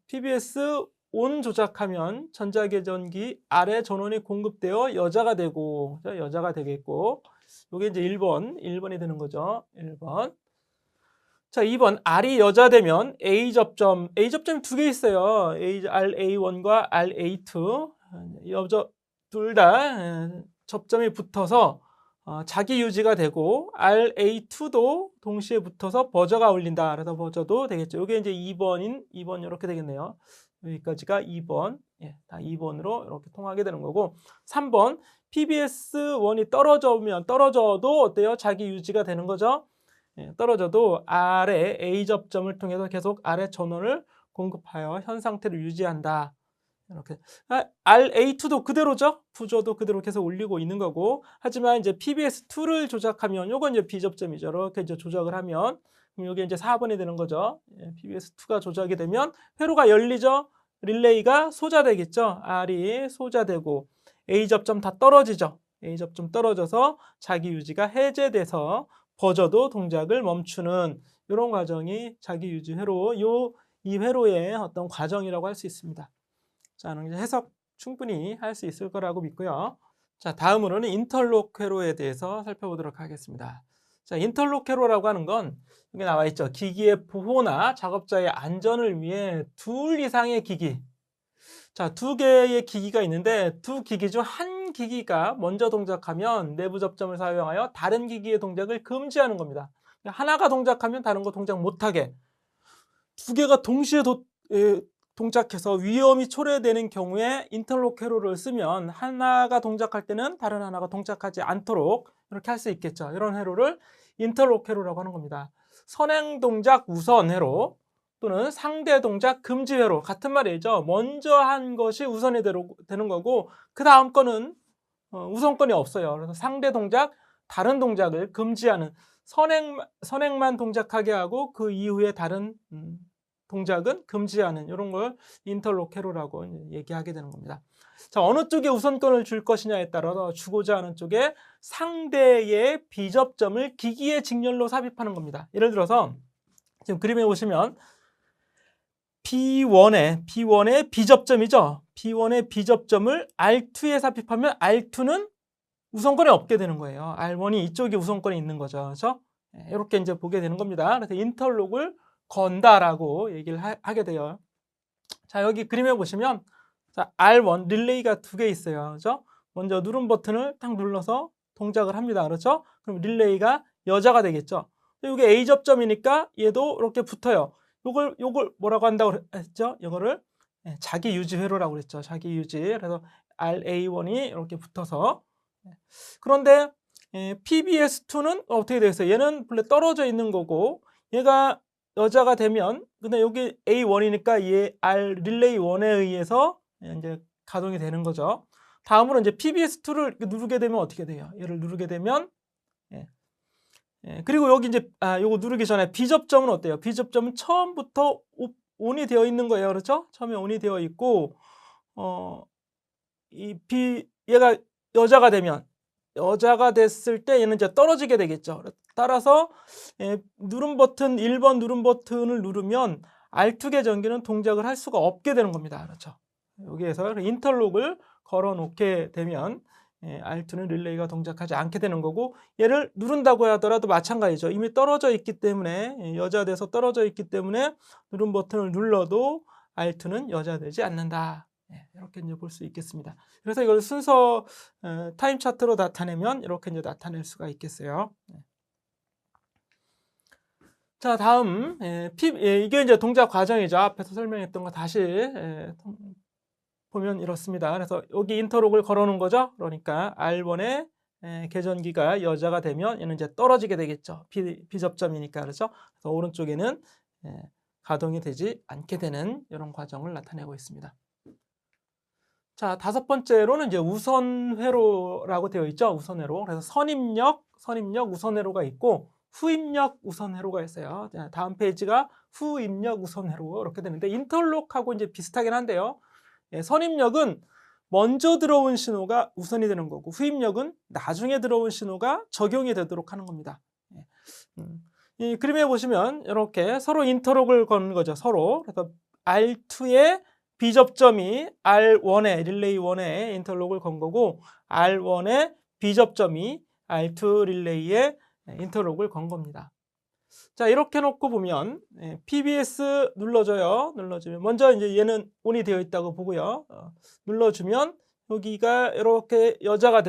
A: PBS 온 조작하면 전자계전기 아래 전원이 공급되어 여자가 되겠고, 이게 이제 1번이 되는 거죠. 1번. 자, 2번 R이 여자 되면 A 접점이 두 개 있어요. RA1과 RA2 둘 다 접점이 붙어서 자기 유지가 되고 RA2도 동시에 붙어서 버저가 울린다. 그래서 버저도 되겠죠. 이게 이제 2번 이렇게 되겠네요. 여기까지가 2번. 다 2번으로 이렇게 통하게 되는 거고, 3번 PBS1이 떨어져도 어때요? 자기 유지가 되는 거죠. 떨어져도 아래 A 접점을 통해서 계속 아래 전원을 공급하여 현 상태를 유지한다. 이렇게 RA2도 그대로죠. 부저도 그대로 계속 올리고 있는 거고, 하지만 이제 PBS2를 조작하면 요건 이제 B 접점이죠. 이렇게 이제 조작을 하면 그럼 이게 이제 4번이 되는 거죠. PBS2가 조작이 되면 회로가 열리죠. 릴레이가 소자되겠죠. R이 소자되고 A 접점 다 떨어지죠. A 접점 떨어져서 자기 유지가 해제돼서 버저도 동작을 멈추는 이런 과정이 자기 유지 회로 이 회로의 어떤 과정이라고 할 수 있습니다. 자, 이제 해석 충분히 할 수 있을 거라고 믿고요. 자, 다음으로는 인터록 회로에 대해서 살펴보도록 하겠습니다. 자, 인터록 회로라고 하는 건 여기 나와 있죠. 기기의 보호나 작업자의 안전을 위해 둘 이상의 기기. 자, 두 개의 기기가 있는데 두 기기 중 한 기기가 먼저 동작하면 내부 접점을 사용하여 다른 기기의 동작을 금지하는 겁니다. 하나가 동작하면 다른 거 동작 못하게. 두 개가 동시에 동작해서 위험이 초래되는 경우에 인터록 회로를 쓰면 하나가 동작할 때는 다른 하나가 동작하지 않도록 이렇게 할 수 있겠죠. 이런 회로를 인터록 회로라고 하는 겁니다. 선행 동작 우선 회로 또는 상대 동작 금지 회로 같은 말이죠. 먼저 한 것이 우선이 되는 거고 그 다음 거는 우선권이 없어요. 그래서 상대 동작, 다른 동작을 금지하는 선행만 동작하게 하고 그 이후에 다른 동작은 금지하는 이런 걸 인터록 회로라고 얘기하게 되는 겁니다. 자, 어느 쪽에 우선권을 줄 것이냐에 따라서 주고자 하는 쪽에 상대의 비접점을 기기의 직렬로 삽입하는 겁니다. 예를 들어서 지금 그림에 보시면 B1의 비접점이죠. B1의 비접점을 R2에 삽입하면 R2는 우선권이 없게 되는 거예요. R1이 이쪽에 우선권이 있는 거죠. 그렇죠? 이렇게 이제 보게 되는 겁니다. 그래서 인터록을 건다라고 얘기를 하게 돼요. 자, 여기 그림에 보시면 자, R1 릴레이가 두 개 있어요. 그렇죠? 먼저 누른 버튼을 딱 눌러서 동작을 합니다. 그렇죠? 그럼 릴레이가 여자가 되겠죠. 이게 A 접점이니까 얘도 이렇게 붙어요. 요걸 뭐라고 한다고 했죠? 이거를 자기 유지 회로라고 그랬죠. 자기 유지. 그래서 RA1이 이렇게 붙어서 그런데 PBS2는 어떻게 되겠어요? 얘는 원래 떨어져 있는 거고 얘가 여자가 되면 근데 여기 A1이니까 얘 R 릴레이 1에 의해서 이제 가동이 되는 거죠. 다음으로 이제 PBS2를 누르게 되면 어떻게 돼요? 얘를 누르게 되면 그리고 여기 이제 요거 누르기 전에 B접점은 어때요? B접점은 처음부터 온이 되어 있는 거예요. 그렇죠? 처음에 온이 되어 있고 얘가 여자가 됐을 때 얘는 이제 떨어지게 되겠죠. 따라서 누른 버튼 1번 누른 버튼을 누르면 R2계 전기는 동작을 할 수가 없게 되는 겁니다. 그렇죠? 여기에서 인터록을 걸어 놓게 되면 R2는 릴레이가 동작하지 않게 되는 거고 얘를 누른다고 하더라도 마찬가지죠. 이미 떨어져 있기 때문에 여자돼서 떨어져 있기 때문에 누른 버튼을 눌러도 R2는 여자되지 않는다. 이렇게 이제 볼 수 있겠습니다. 그래서 이걸 순서 타임 차트로 나타내면 이렇게 이제 나타낼 수가 있겠어요. 자, 다음 이게 이제 동작 과정이죠. 앞에서 설명했던 거 다시 보면 이렇습니다. 그래서 여기 인터록을 걸어놓은 거죠. 그러니까 R1의 계전기가 여자가 되면 얘는 이제 떨어지게 되겠죠. 비접점이니까 그렇죠. 그래서 오른쪽에는 가동이 되지 않게 되는 이런 과정을 나타내고 있습니다. 자, 다섯 번째로는 이제 우선회로라고 되어 있죠. 우선회로. 그래서 선입력, 우선회로가 있고 후입력, 우선회로가 있어요. 자, 다음 페이지가 후입력, 우선회로 이렇게 되는데 인터록하고 이제 비슷하긴 한데요. 선입력은 먼저 들어온 신호가 우선이 되는 거고 후입력은 나중에 들어온 신호가 적용이 되도록 하는 겁니다. 이 그림에 보시면 이렇게 서로 인터록을 거는 거죠. 서로. 그래서 R2의 B접점이 R1에 릴레이 1에 인터록을 건 거고 R1의 B접점이 R2 릴레이에 인터록을 건 겁니다. 자, 이렇게 놓고 보면 PBS 눌러주면 먼저 이제 얘는 온이 되어 있다고 보고요. 눌러주면 여기가 이렇게 여자가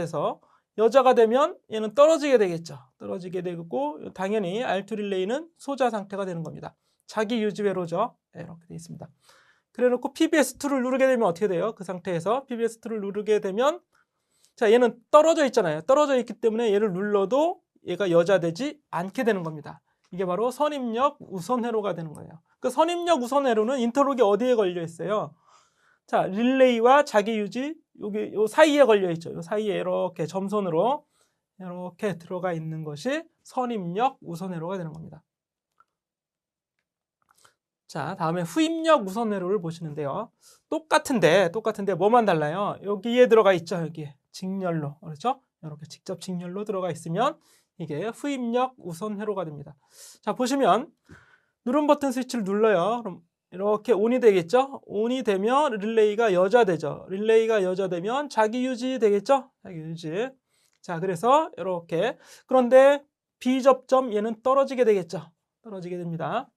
A: 되면 얘는 떨어지게 되겠죠. 떨어지게 되고 당연히 R2 릴레이는 소자 상태가 되는 겁니다. 자기 유지 회로죠. 이렇게 되어 있습니다. 그래 놓고 PBS2를 누르게 되면 어떻게 돼요? 그 상태에서 PBS2를 누르게 되면 자, 얘는 떨어져 있잖아요. 떨어져 있기 때문에 얘를 눌러도 얘가 여자되지 않게 되는 겁니다. 이게 바로 선입력 우선회로가 되는 거예요. 그 선입력 우선회로는 인터록이 어디에 걸려 있어요? 자, 릴레이와 자기 유지 여기 요 사이에 걸려 있죠. 요 사이에 이렇게 점선으로 이렇게 들어가 있는 것이 선입력 우선회로가 되는 겁니다. 자, 다음에 후입력 우선회로를 보시는데요. 똑같은데 뭐만 달라요? 여기에 들어가 있죠. 여기에 직렬로. 그렇죠? 이렇게 직접 직렬로 들어가 있으면 이게 후입력 우선 회로가 됩니다. 자, 보시면 누른 버튼 스위치를 눌러요. 그럼 이렇게 온이 되겠죠? 온이 되면 릴레이가 여자되죠. 릴레이가 여자되면 자기 유지 되겠죠? 자기 유지. 자, 그래서 이렇게. 그런데 비접점 얘는 떨어지게 되겠죠? 떨어지게 됩니다.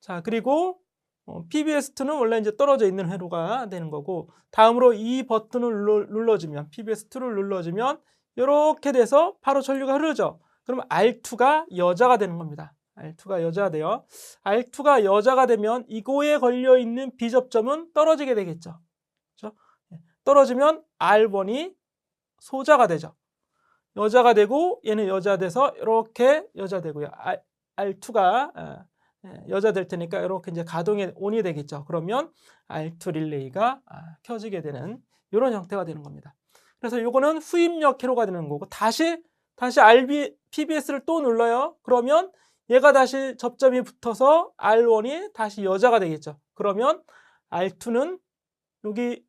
A: 자, 그리고 PBS2는 원래 이제 떨어져 있는 회로가 되는 거고, 다음으로 이 버튼을 눌러주면, PBS2를 눌러주면 이렇게 돼서 바로 전류가 흐르죠. 그럼 R2가 여자가 되는 겁니다. R2가 여자가 돼요. R2가 여자가 되면 이거에 걸려 있는 비접점은 떨어지게 되겠죠. 그렇죠? 떨어지면 R1이 소자가 되죠. 여자가 되고 얘는 여자 돼서 이렇게 여자 되고요. R2가 여자 될 테니까 이렇게 이제 가동이 온이 되겠죠. 그러면 R2 릴레이가 켜지게 되는 이런 형태가 되는 겁니다. 그래서 이거는 후입력 회로가 되는 거고, 다시 PBS를 또 눌러요. 그러면 얘가 다시 접점이 붙어서 R1이 다시 여자가 되겠죠. 그러면 R2는 여기,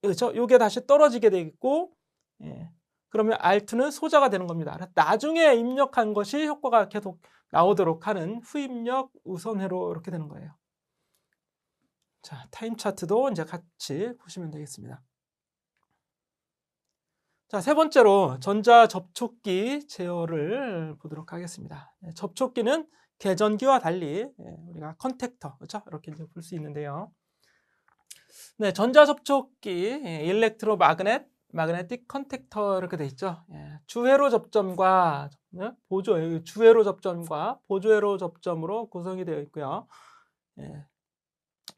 A: 그렇죠? 요게 다시 떨어지게 되겠고, 그러면 R2는 소자가 되는 겁니다. 나중에 입력한 것이 효과가 계속 나오도록 하는 후입력 우선회로 이렇게 되는 거예요. 자, 타임 차트도 이제 같이 보시면 되겠습니다. 자, 세 번째로 전자 접촉기 제어를 보도록 하겠습니다. 접촉기는 계전기와 달리 우리가 컨택터, 그렇죠? 이렇게 이제 볼 수 있는데요. 네, 전자 접촉기 일렉트로 마그네틱 컨택터 이렇게 돼 있죠. 주회로 접점과 주회로 접점과 보조회로 접점으로 구성이 되어 있고요.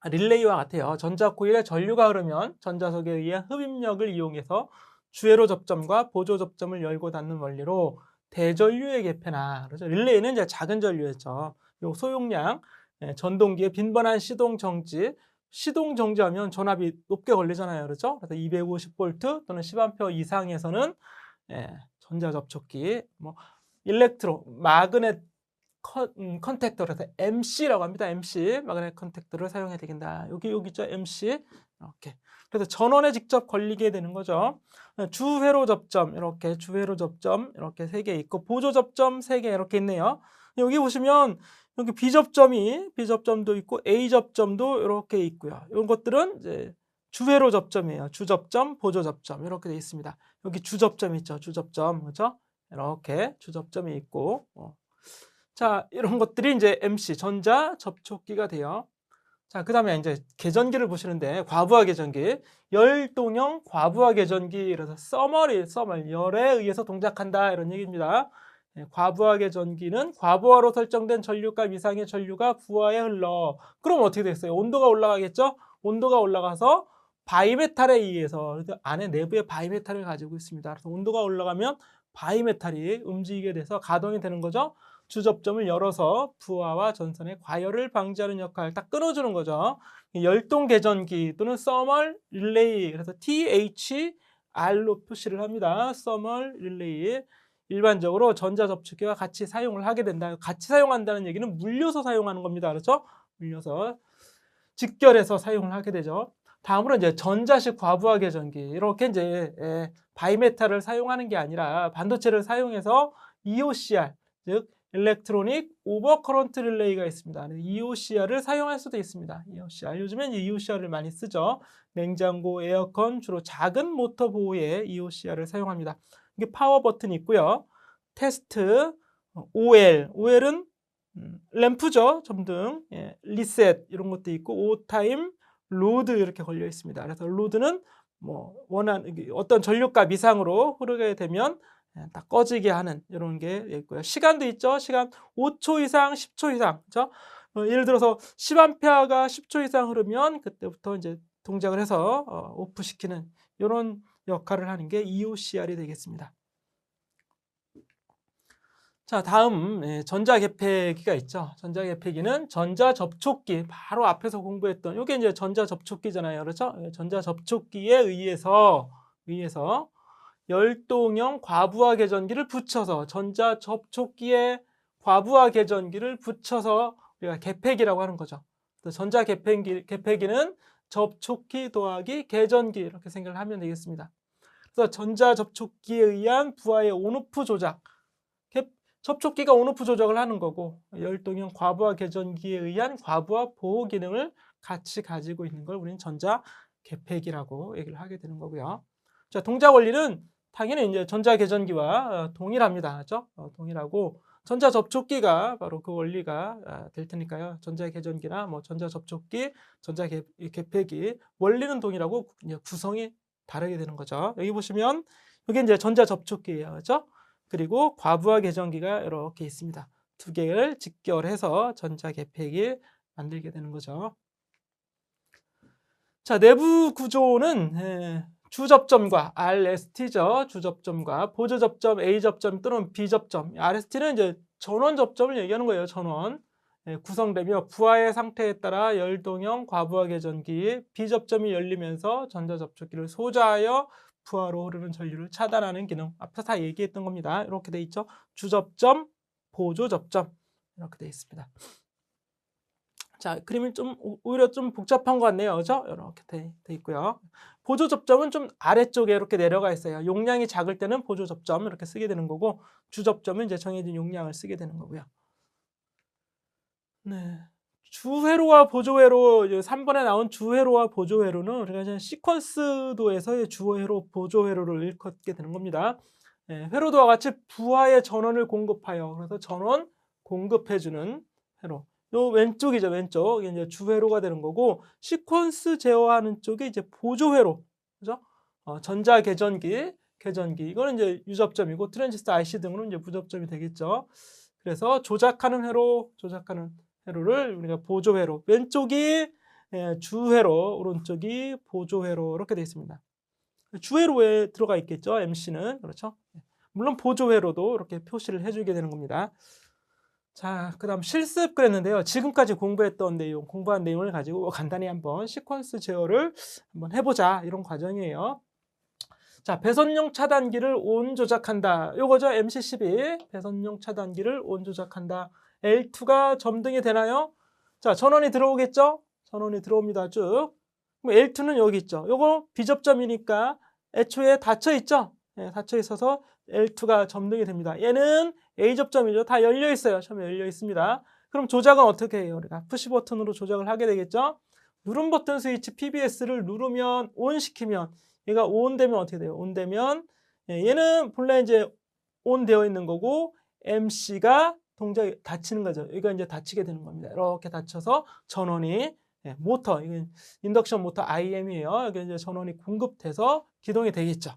A: 릴레이와 같아요. 전자 코일에 전류가 흐르면 전자석에 의한 흡입력을 이용해서 주회로 접점과 보조 접점을 열고 닫는 원리로 대전류의 개폐나, 그렇죠? 릴레이는 이제 작은 전류였죠. 요 소용량, 전동기의 빈번한 시동 정지하면 전압이 높게 걸리잖아요. 그렇죠? 그래서 250V 또는 10A 이상에서는 전자 접촉기, 일렉트로 마그넷 컨택터, 그래서 MC라고 합니다. MC 마그넷 컨택터를 사용해야 되겠다. 여기 있죠, MC. 이렇게. 그래서 전원에 직접 걸리게 되는 거죠. 주회로 접점 이렇게 이렇게 3개 있고, 보조 접점 3개 이렇게 있네요. 여기 보시면 여기 B접점도 있고 A 접점도 이렇게 있고요. 이런 것들은 이제 주회로 접점이에요. 주접점, 보조 접점 이렇게 되어 있습니다. 여기 주접점 있죠. 주접점, 그렇죠? 이렇게 주접점이 있고, 자, 이런 것들이 이제 MC 전자 접촉기가 돼요. 자, 그다음에 이제 계전기를 보시는데, 과부하 계전기, 열동형 과부하 계전기, 그래서 서멀 열에 의해서 동작한다 이런 얘기입니다. 과부하 계전기는 과부하로 설정된 전류값 이상의 전류가 부하에 흘러. 그럼 어떻게 되겠어요? 온도가 올라가겠죠? 온도가 올라가서 바이메탈에 의해서, 안에 내부에 바이메탈을 가지고 있습니다. 그래서 온도가 올라가면 바이메탈이 움직이게 돼서 가동이 되는 거죠. 주접점을 열어서 부하와 전선의 과열을 방지하는 역할을 딱 끊어주는 거죠. 열동 계전기 또는 서멀 릴레이, 그래서 THR로 표시를 합니다. 서멀 릴레이. 일반적으로 전자 접촉기와 같이 사용을 하게 된다. 같이 사용한다는 얘기는 물려서 사용하는 겁니다. 그렇죠? 물려서 직결해서 사용을 하게 되죠. 다음으로 이제 전자식 과부하 계전기, 이렇게 이제 바이메탈을 사용하는 게 아니라 반도체를 사용해서 EOCR, 즉 일렉트로닉 오버커런트 릴레이가 있습니다. EOCR을 사용할 수도 있습니다. EOCR, 요즘엔 EOCR을 많이 쓰죠. 냉장고, 에어컨, 주로 작은 모터 보호에 EOCR을 사용합니다. 이게 파워 버튼이 있고요. 테스트, OL은 램프죠. 점등, 리셋 이런 것도 있고, 오타임, 로드 이렇게 걸려 있습니다. 그래서 로드는 원하는 어떤 전류값 이상으로 흐르게 되면 딱 꺼지게 하는 이런 게 있고요. 시간도 있죠. 시간 5초 이상, 10초 이상. 그렇죠? 예를 들어서 10A가 10초 이상 흐르면 그때부터 이제 동작을 해서 오프 시키는 이런 역할을 하는 게 EOCR이 되겠습니다. 자, 다음 전자개폐기가 있죠. 전자개폐기는 전자접촉기, 바로 앞에서 공부했던 이게 이제 전자접촉기잖아요. 그렇죠? 전자접촉기에 의해서 열동형 과부하 계전기를 붙여서, 전자접촉기에 과부하 계전기를 붙여서 우리가 개폐기라고 하는 거죠. 전자개폐기는 접촉기 더하기 계전기 이렇게 생각을 하면 되겠습니다. 그래서 전자 접촉기에 의한 부하의 온오프 조작. 접촉기가 온오프 조작을 하는 거고 열동형 과부하 개전기에 의한 과부하 보호 기능을 같이 가지고 있는 걸 우리는 전자 개폐기라고 얘기를 하게 되는 거고요. 자, 동작 원리는 당연히 이제 전자 개전기와 동일합니다. 그렇죠? 동일하고 전자 접촉기가 바로 그 원리가 될 테니까요. 전자 개전기나 뭐 전자 접촉기, 전자 개폐기 원리는 동일하고 이제 구성이 다르게 되는 거죠. 여기 보시면 이게 이제 전자 접촉기예요. 그렇죠? 그리고 과부하 개전기가 이렇게 있습니다. 두 개를 직결해서 전자 개폐기 만들게 되는 거죠. 자, 내부 구조는 주접점과 RST죠. 주접점과 보조접점, A접점 또는 B접점. RST는 이제 전원 접점을 얘기하는 거예요. 전원. 구성되며 부하의 상태에 따라 열동형 과부하 개전기 B접점이 열리면서 전자접촉기를 소자하여 부하로 흐르는 전류를 차단하는 기능. 앞에서 다 얘기했던 겁니다. 이렇게 돼 있죠. 주접점, 보조접점 이렇게 돼 있습니다. 자, 그림이 오히려 좀 복잡한 것 같네요. 그죠? 이렇게 돼 있고요. 보조 접점은 좀 아래쪽에 이렇게 내려가 있어요. 용량이 작을 때는 보조 접점 이렇게 쓰게 되는 거고 주 접점은 이제 정해진 용량을 쓰게 되는 거고요. 네. 주회로와 보조회로 3번에 나온 주회로와 보조회로는 우리가 이제 시퀀스도에서의 주회로, 보조회로를 일컫게 되는 겁니다. 회로도와 같이 부하의 전원을 공급하여 그래서 전원 공급해주는 회로. 요 왼쪽이죠, 왼쪽. 이게 이제 주회로가 되는 거고, 시퀀스 제어하는 쪽이 이제 보조회로. 그죠? 전자 개전기. 이거는 이제 유접점이고, 트랜지스터 IC 등으로는 이제 무접점이 되겠죠. 그래서 조작하는 회로를 우리가 보조회로. 왼쪽이 주회로, 오른쪽이 보조회로. 이렇게 되어 있습니다. 주회로에 들어가 있겠죠, MC는. 그렇죠? 물론 보조회로도 이렇게 표시를 해주게 되는 겁니다. 자, 그 다음 실습 그랬는데요. 지금까지 공부한 내용을 가지고 간단히 한번 시퀀스 제어를 한번 해보자. 이런 과정이에요. 자, 배선용 차단기를 온 조작한다. 요거죠. MC12. 배선용 차단기를 온 조작한다. L2가 점등이 되나요? 자, 전원이 들어오겠죠? 전원이 들어옵니다. 쭉. 그럼 L2는 여기 있죠. 요거 비접점이니까 애초에 닫혀 있죠? 네, 닫혀 있어서 L2가 점등이 됩니다. 얘는 A접점이죠. 다 열려 있어요. 처음에 열려 있습니다. 그럼 조작은 어떻게 해요? 우리가 푸시 버튼으로 조작을 하게 되겠죠? 누른 버튼 스위치 PBS를 누르면 온 시키면 얘가 온 되면 어떻게 돼요? 온 되면 얘는 본래 이제 온 되어 있는 거고 MC가 동작이 닫히는 거죠. 여기가 이제 닫히게 되는 겁니다. 이렇게 닫혀서 전원이 모터, 이건 인덕션 모터 IM이에요. 여기 이제 전원이 공급돼서 기동이 되겠죠.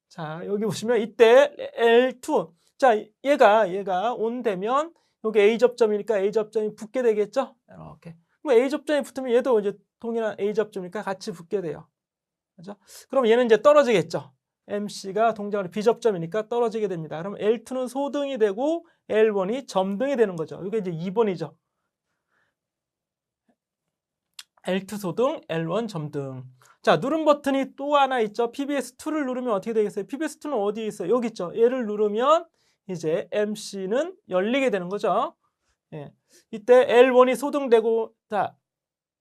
A: 자, 여기 보시면 이때 L2. 자, 얘가 온 되면 여기 A 접점이니까 A 접점이 붙게 되겠죠? 이렇게. 그럼 A 접점이 붙으면 얘도 이제 동일한 A 접점이니까 같이 붙게 돼요. 그죠? 그럼 얘는 이제 떨어지겠죠. MC가 동작으로 B 접점이니까 떨어지게 됩니다. 그럼 L2는 소등이 되고 L1이 점등이 되는 거죠. 이게 이제 2번이죠. L2 소등, L1 점등. 자, 누른 버튼이 또 하나 있죠. PBS2를 누르면 어떻게 되겠어요? PBS2는 어디에 있어요? 여기 있죠. 얘를 누르면 이제 MC는 열리게 되는 거죠. 이때 L1이 소등되고, 자,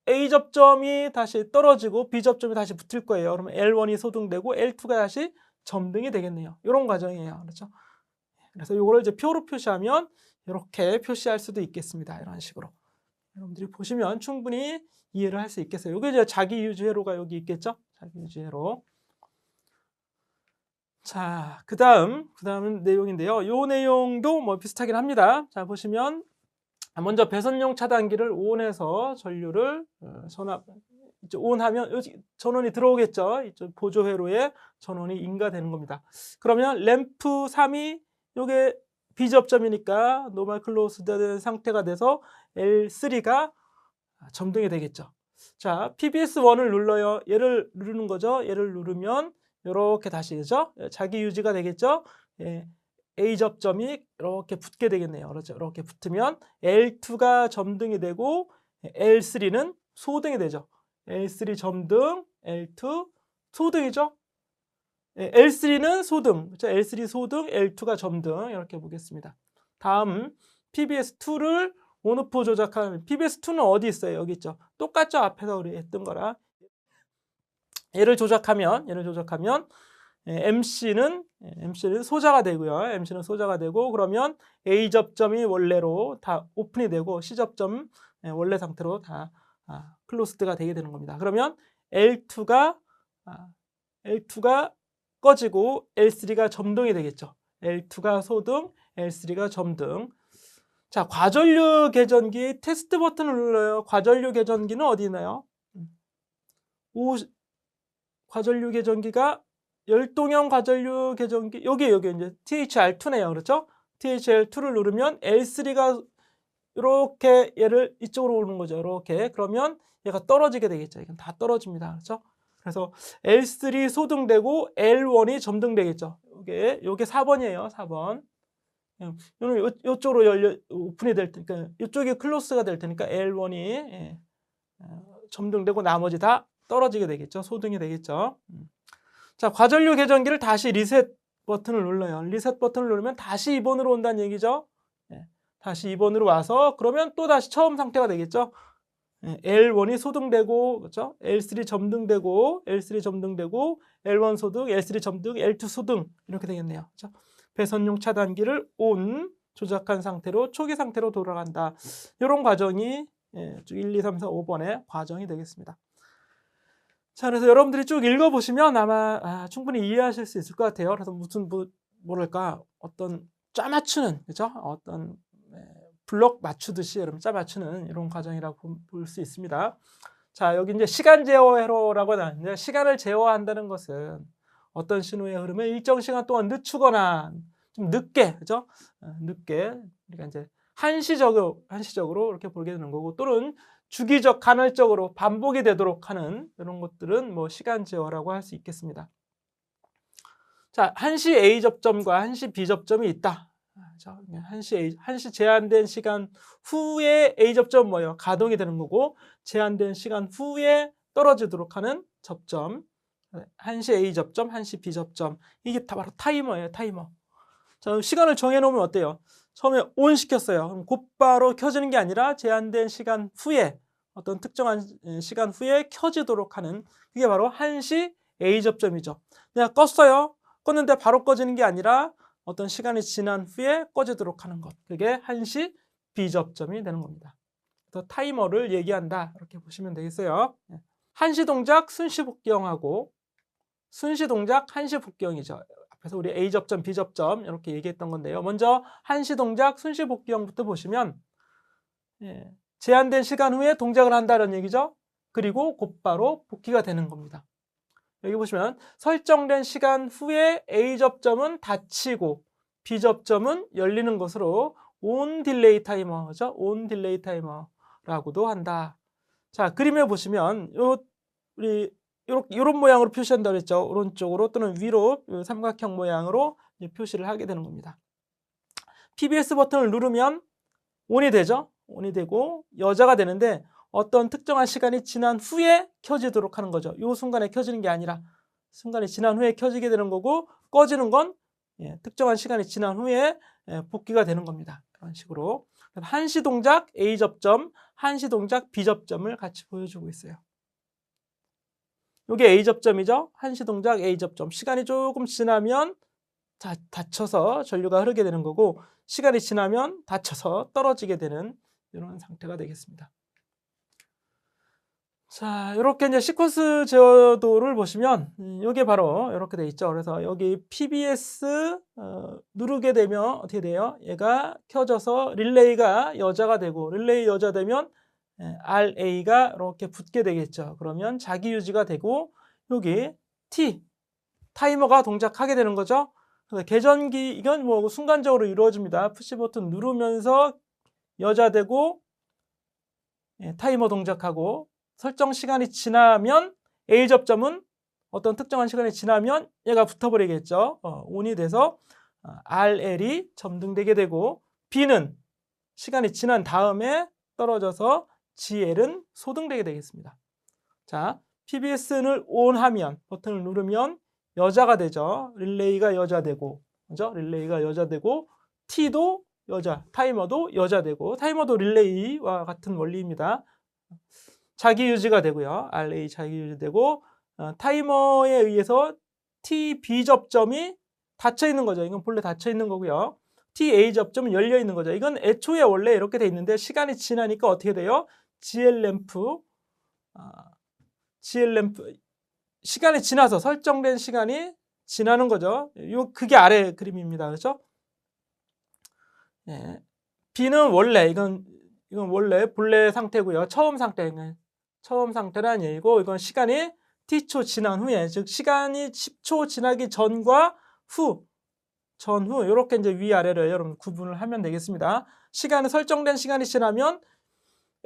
A: A 접점이 다시 떨어지고 B 접점이 다시 붙을 거예요. 그러면 L1이 소등되고 L2가 다시 점등이 되겠네요. 이런 과정이에요. 그렇죠? 그래서 이거를 이제 표로 표시하면 이렇게 표시할 수도 있겠습니다. 이런 식으로. 여러분들이 보시면 충분히 이해를 할 수 있겠어요. 이게 이제 자기 유지 회로가 여기 있겠죠? 자기 유지 회로. 자, 그다음은 내용인데요. 이 내용도 뭐 비슷하긴 합니다. 자, 보시면 먼저 배선용 차단기를 온해서 전류를 온하면 전원이 들어오겠죠. 이쪽 보조 회로에 전원이 인가되는 겁니다. 그러면 램프 3이 요게 B접점이니까 노멀 클로스 된 상태가 돼서 L3가 점등이 되겠죠. 자, PBS1을 눌러요. 얘를 누르는 거죠. 얘를 누르면 이렇게 다시 그죠? 자기 유지가 되겠죠. A 접점이 이렇게 붙게 되겠네요. 그렇죠. 이렇게 붙으면 L2가 점등이 되고 L3는 소등이 되죠. L3 점등, L2 소등이죠. L3는 소등, 그렇죠? L3 소등, L2가 점등 이렇게 보겠습니다. 다음 PBS2를 온오프 조작하는 PBS2는 어디 있어요? 여기 있죠. 똑같죠? 앞에서 우리 했던 거라. 얘를 조작하면 MC는 소자가 되고요. MC는 소자가 되고 그러면 A 접점이 원래로 다 오픈이 되고 C 접점 원래 상태로 다 클로스드가 되게 되는 겁니다. 그러면 L2가 꺼지고 L3가 점등이 되겠죠. L2가 소등, L3가 점등. 자, 과전류 계전기 테스트 버튼을 눌러요. 과전류 계전기는 어디 있나요? 과전류 계전기가 열동형 과전류 계전기 여기 이제 THR2네요. 그렇죠? THR2를 누르면 L3가 이렇게 얘를 이쪽으로 오는 거죠. 이렇게. 그러면 얘가 떨어지게 되겠죠. 이건 다 떨어집니다. 그렇죠? 그래서 L3 소등되고 L1이 점등되겠죠. 요게 4번이에요. 4번. 이쪽으로 오픈이 될 테니까 이쪽이 클로스가 될 테니까 L1이 점등되고 나머지 다 떨어지게 되겠죠. 소등이 되겠죠. 자, 과전류 계전기를 다시 리셋 버튼을 눌러요. 리셋 버튼을 누르면 다시 2번으로 온다는 얘기죠. 다시 2번으로 와서 그러면 또 다시 처음 상태가 되겠죠. L1이 소등되고 그렇죠? L3 점등되고 L3 점등되고 L1 소등, L3 점등, L2 소등 이렇게 되겠네요. 그렇죠? 배선용 차단기를 ON 조작한 상태로 초기 상태로 돌아간다. 이런 과정이 1, 2, 3, 4, 5번의 과정이 되겠습니다. 자, 그래서 여러분들이 쭉 읽어보시면 아마 충분히 이해하실 수 있을 것 같아요. 그래서 무슨 뭐랄까 어떤 짜맞추는 그죠? 어떤 블록 맞추듯이 여러분 짜맞추는 이런 과정이라고 볼 수 있습니다. 자, 여기 이제 시간 제어회로라고 나왔는데 시간을 제어한다는 것은 어떤 신호의 흐름을 일정 시간 동안 늦추거나 좀 늦게 그죠? 늦게 그러니까 이제 한시적으로 이렇게 보게 되는 거고 또는 주기적 간헐적으로 반복이 되도록 하는 이런 것들은 뭐 시간 제어라고 할 수 있겠습니다. 자, 한시 A 접점과 한시 B 접점이 있다. 한시 제한된 시간 후에 A 접점 뭐예요? 가동이 되는 거고 제한된 시간 후에 떨어지도록 하는 접점. 한시 A 접점, 한시 B 접점. 이게 다 바로 타이머예요, 타이머. 자, 시간을 정해놓으면 어때요? 처음에 ON 시켰어요. 그럼 곧바로 켜지는 게 아니라 제한된 시간 후에 어떤 특정한 시간 후에 켜지도록 하는 그게 바로 한시 A 접점이죠. 내가 껐어요. 껐는데 바로 꺼지는 게 아니라 어떤 시간이 지난 후에 꺼지도록 하는 것. 그게 한시 B 접점이 되는 겁니다. 그래서 타이머를 얘기한다. 이렇게 보시면 되겠어요. 한시 동작 순시 복귀형하고 순시 동작 한시 복귀형이죠. 앞에서 우리 A 접점, B 접점 이렇게 얘기했던 건데요. 먼저 한시 동작 순시 복귀형부터 보시면 제한된 시간 후에 동작을 한다는 얘기죠. 그리고 곧바로 복귀가 되는 겁니다. 여기 보시면 설정된 시간 후에 A 접점은 닫히고 B 접점은 열리는 것으로 ON 딜레이 타이머죠. ON 딜레이 타이머라고도 한다. 자, 그림에 보시면 우리 이런 모양으로 표시한다고 했죠. 오른쪽으로 또는 위로 삼각형 모양으로 표시를 하게 되는 겁니다. PBS 버튼을 누르면 ON이 되죠. ON이 되고 여자가 되는데 어떤 특정한 시간이 지난 후에 켜지도록 하는 거죠. 이 순간에 켜지는 게 아니라 순간이 지난 후에 켜지게 되는 거고 꺼지는 건 특정한 시간이 지난 후에 복귀가 되는 겁니다. 그런 식으로 한시 동작 A 접점, 한시 동작 B 접점을 같이 보여주고 있어요. 이게 A 접점이죠. 한시 동작 A 접점. 시간이 조금 지나면 닫혀서 전류가 흐르게 되는 거고 시간이 지나면 닫혀서 떨어지게 되는 이런 상태가 되겠습니다. 자, 이렇게 이제 시퀀스 제어도를 보시면 이게 바로 이렇게 돼 있죠. 그래서 여기 PBS 누르게 되면 어떻게 돼요? 얘가 켜져서 릴레이가 여자가 되고 릴레이 여자 되면 RA가 이렇게 붙게 되겠죠. 그러면 자기 유지가 되고 여기 T 타이머가 동작하게 되는 거죠. 그래서 계전기 이건 뭐 순간적으로 이루어집니다. 푸시 버튼 누르면서 여자 되고 타이머 동작하고 설정 시간이 지나면 A 접점은 어떤 특정한 시간이 지나면 얘가 붙어버리겠죠. ON이 돼서 RL이 점등되게 되고 B는 시간이 지난 다음에 떨어져서 GL은 소등되게 되겠습니다. 자, PBS를 ON하면 버튼을 누르면 여자가 되죠. 릴레이가 여자 되고, 그죠? 릴레이가 여자 되고 T도 여자, 타이머도 여자 되고 타이머도 릴레이와 같은 원리입니다. 자기 유지가 되고요. RA 자기 유지되고 타이머에 의해서 TB 접점이 닫혀 있는 거죠. 이건 본래 닫혀 있는 거고요. TA 접점은 열려 있는 거죠. 이건 애초에 원래 이렇게 돼 있는데 시간이 지나니까 어떻게 돼요? GL램프 시간이 지나서 설정된 시간이 지나는 거죠. 그게 아래 그림입니다. 그렇죠? 예. B는 원래 이건 원래 본래 상태고요. 처음 상태라는 얘기고 이건 시간이 T초 지난 후에 즉 시간이 10초 지나기 전과 전후 이렇게 이제 위아래를 여러분 구분을 하면 되겠습니다. 설정된 시간이 지나면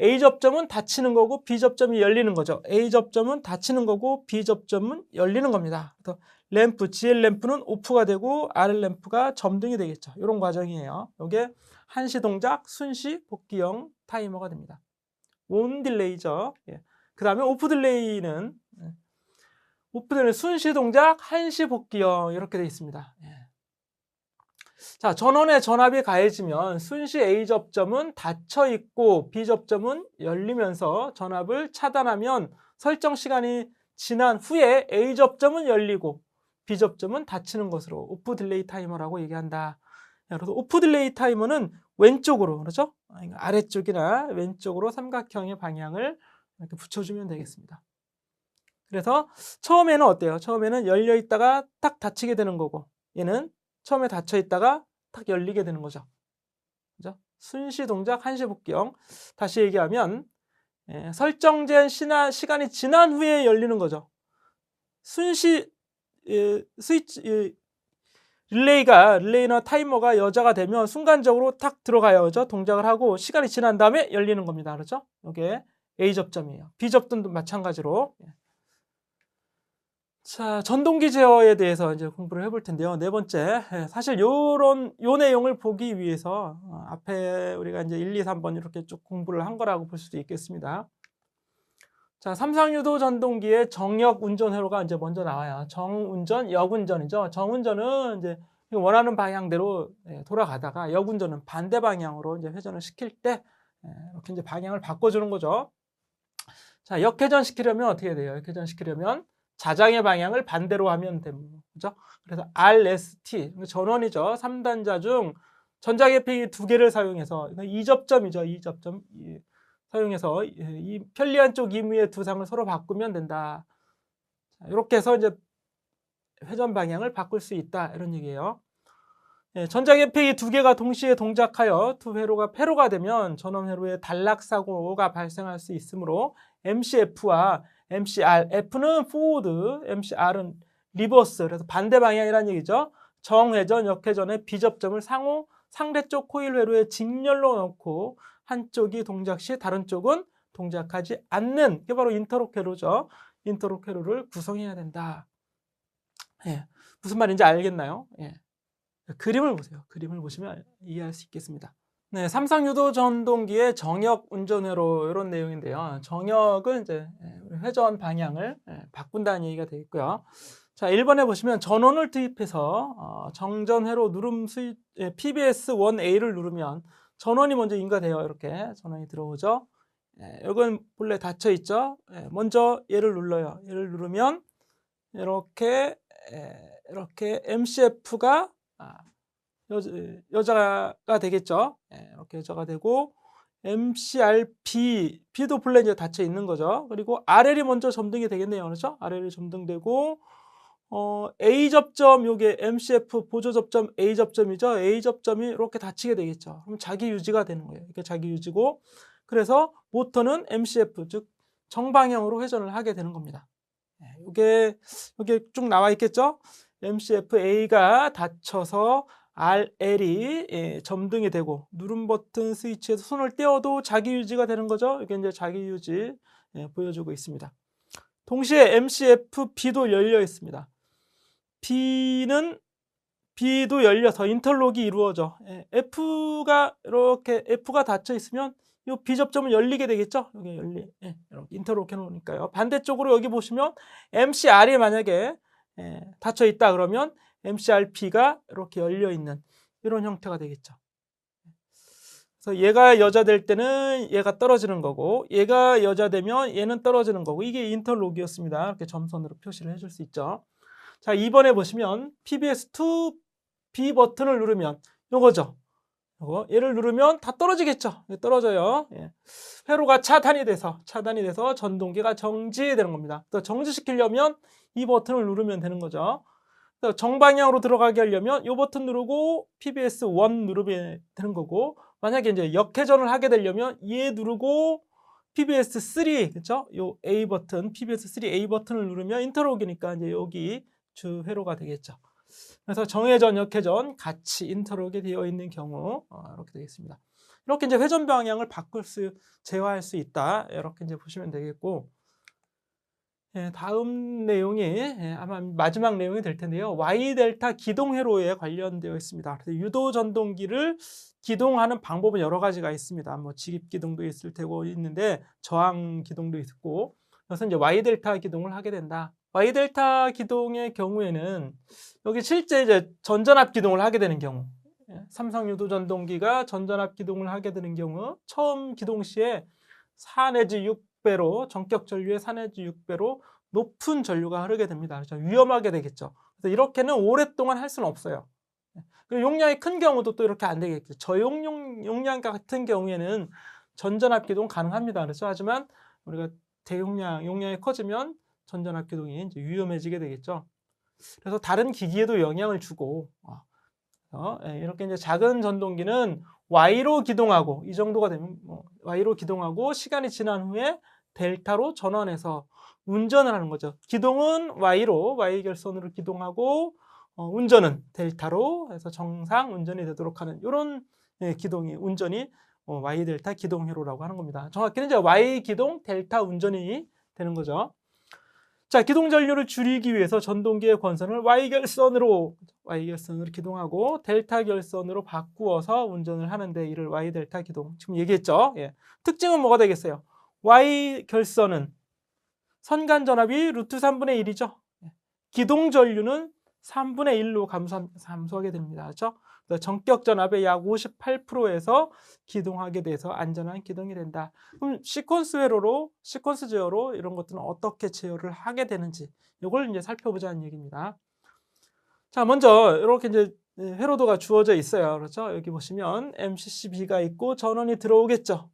A: A 접점은 닫히는 거고 B 접점이 열리는 거죠. A 접점은 닫히는 거고 B 접점은 열리는 겁니다. 그래서 GL 램프는 오프가 되고 RL 램프가 점등이 되겠죠. 이런 과정이에요. 이게 한시 동작 순시 복귀형 타이머가 됩니다. 온 딜레이죠. 예. 그 다음에 오프 딜레이는 순시 동작 한시 복귀형 이렇게 되어 있습니다. 예. 자, 전원의 전압이 가해지면 순시 A 접점은 닫혀 있고 B 접점은 열리면서 전압을 차단하면 설정 시간이 지난 후에 A 접점은 열리고 B 접점은 닫히는 것으로 오프 딜레이 타이머라고 얘기한다. 그래서 오프 딜레이 타이머는 왼쪽으로, 그렇죠? 아래쪽이나 왼쪽으로 삼각형의 방향을 이렇게 붙여주면 되겠습니다. 그래서 처음에는 어때요? 처음에는 열려 있다가 딱 닫히게 되는 거고 얘는 처음에 닫혀 있다가 탁 열리게 되는 거죠. 그죠? 순시 동작 한시 복귀형. 다시 얘기하면 설정된 시간이 지난 후에 열리는 거죠. 순시 스위치 릴레이나 타이머가 여자가 되면 순간적으로 탁 들어가요. 그죠? 동작을 하고 시간이 지난 다음에 열리는 겁니다. 그렇죠? 이게 A 접점이에요. B 접점도 마찬가지로. 자, 전동기 제어에 대해서 이제 공부를 해볼 텐데요. 네 번째, 사실 요 내용을 보기 위해서 앞에 우리가 이제 1, 2, 3번 이렇게 쭉 공부를 한 거라고 볼 수도 있겠습니다. 자, 삼상유도 전동기의 정역 운전 회로가 이제 먼저 나와요. 정운전, 역운전이죠. 정운전은 이제 원하는 방향대로 돌아가다가 역운전은 반대 방향으로 이제 회전을 시킬 때 이렇게 이제 방향을 바꿔주는 거죠. 자, 역회전 시키려면 어떻게 돼요? 역회전 시키려면 자장의 방향을 반대로 하면 됩니다. 그죠? 그래서 RST, 전원이죠. 3단자 중 전자계피기 2개를 사용해서, 이 접점이죠. 이 접점 사용해서 이 편리한 쪽 임의의 두 상을 서로 바꾸면 된다. 자, 이렇게 해서 이제 회전 방향을 바꿀 수 있다. 이런 얘기예요. 전자계피기 2개가 동시에 동작하여 두 회로가 폐로가 되면 전원 회로에 단락사고가 발생할 수 있으므로 MCF와 MCR, F는 forward, MCR은 reverse, 그래서 반대 방향이라는 얘기죠. 정회전, 역회전의 B접점을 상대쪽 코일 회로에 직렬로 넣고 한쪽이 동작 시 다른 쪽은 동작하지 않는, 이게 바로 인터록 회로죠. 인터록 회로를 구성해야 된다. 무슨 말인지 알겠나요? 그림을 보세요. 그림을 보시면 이해할 수 있겠습니다. 네, 삼상유도 전동기의 정역 운전회로 이런 내용인데요. 정역은 이제 회전 방향을 바꾼다는 얘기가 되겠고요. 자, 1번에 보시면 전원을 투입해서 정전회로 누름 PBS1A를 누르면 전원이 먼저 인가돼요. 이렇게 전원이 들어오죠. 이건 본래 닫혀 있죠. 먼저 얘를 눌러요. 얘를 누르면 이렇게 MCF가 여자가 되겠죠. 이렇게 여자가 되고 MCRB도 본래 이제 닫혀 있는 거죠. 그리고 RL이 먼저 점등이 되겠네요. 그렇죠? RL이 점등되고 A 접점, 요게 MCF 보조 접점 A 접점이죠. A 접점이 이렇게 닫히게 되겠죠. 그럼 자기 유지가 되는 거예요. 이게 자기 유지고, 그래서 모터는 MCF 즉 정방향으로 회전을 하게 되는 겁니다. 이게 쭉 나와 있겠죠. MCF A가 닫혀서 RL이 점등이 되고 누름 버튼 스위치에서 손을 떼어도 자기 유지가 되는 거죠. 이게 이제 자기 유지 보여주고 있습니다. 동시에 MCF B도 열려 있습니다. B도 열려서 인터록이 이루어져. F가 닫혀 있으면 이 B 접점은 열리게 되겠죠. 여기 이렇게 인터록 해놓으니까요. 반대쪽으로 여기 보시면 MCR이 만약에 닫혀 있다 그러면 MCRP가 이렇게 열려 있는 이런 형태가 되겠죠. 그래서 얘가 여자 될 때는 얘가 떨어지는 거고, 얘가 여자 되면 얘는 떨어지는 거고, 이게 인터록이었습니다. 이렇게 점선으로 표시를 해줄 수 있죠. 자, 2번에 보시면 PBS2 B 버튼을 누르면 요거죠. 요거 얘를 누르면 다 떨어지겠죠. 떨어져요. 예. 회로가 차단이 돼서 전동기가 정지되는 겁니다. 또 정지시키려면 이 버튼을 누르면 되는 거죠. 정방향으로 들어가게 하려면 이 버튼 누르고 PBS1 누르면 되는 거고, 만약에 이제 역회전을 하게 되려면 얘 누르고 PBS3, 그렇죠? 요 A 버튼, PBS3 A 버튼을 누르면 인터록이니까 이제 여기 주 회로가 되겠죠. 그래서 정회전, 역회전 같이 인터록이 되어 있는 경우 이렇게 되겠습니다. 이렇게 이제 회전 방향을 제어할 수 있다. 이렇게 이제 보시면 되겠고, 예, 다음 내용이 아마 마지막 내용이 될 텐데요. Y 델타 기동 회로에 관련되어 있습니다. 그래서 유도 전동기를 기동하는 방법은 여러 가지가 있습니다. 뭐 직입 기동도 있을 테고 있는데 저항 기동도 있고, 그래서 이제 Y 델타 기동을 하게 된다. Y 델타 기동의 경우에는 여기 실제 이제 전전압 기동을 하게 되는 경우, 삼성 유도 전동기가 전전압 기동을 하게 되는 경우 처음 기동 시에 4 내지 6배로 전격 전류의 4 내지 6배로 높은 전류가 흐르게 됩니다. 그래서 위험하게 되겠죠. 그래서 이렇게는 오랫동안 할 수는 없어요. 그리고 용량이 큰 경우도 또 이렇게 안 되겠죠. 저용량 같은 경우에는 전전압 기동 가능합니다. 그렇죠? 하지만 우리가 용량이 커지면 전전압 기동이 이제 위험해지게 되겠죠. 그래서 다른 기기에도 영향을 주고, 이렇게 이제 작은 전동기는 Y로 기동하고, 이 정도가 되면 Y로 기동하고 시간이 지난 후에 델타로 전환해서 운전을 하는 거죠. 기동은 Y로, Y 결선으로 기동하고, 운전은 델타로 해서 정상 운전이 되도록 하는 이런 운전이 Y 델타 기동 회로라고 하는 겁니다. 정확히는 이제 Y 기동 델타 운전이 되는 거죠. 자, 기동 전류를 줄이기 위해서 전동기의 권선을 Y 결선으로 기동하고 델타 결선으로 바꾸어서 운전을 하는데 이를 Y 델타 기동. 지금 얘기했죠. 예. 특징은 뭐가 되겠어요? Y 결선은 선간 전압이 루트 3분의 1이죠. 기동 전류는 3분의 1로 감소하게 됩니다. 그렇죠? 전격 전압의 약 58%에서 기동하게 돼서 안전한 기동이 된다. 그럼 시퀀스 제어로 이런 것들은 어떻게 제어를 하게 되는지 이걸 이제 살펴보자는 얘기입니다. 자, 먼저 이렇게 이제 회로도가 주어져 있어요. 그렇죠? 여기 보시면 MCCB가 있고 전원이 들어오겠죠.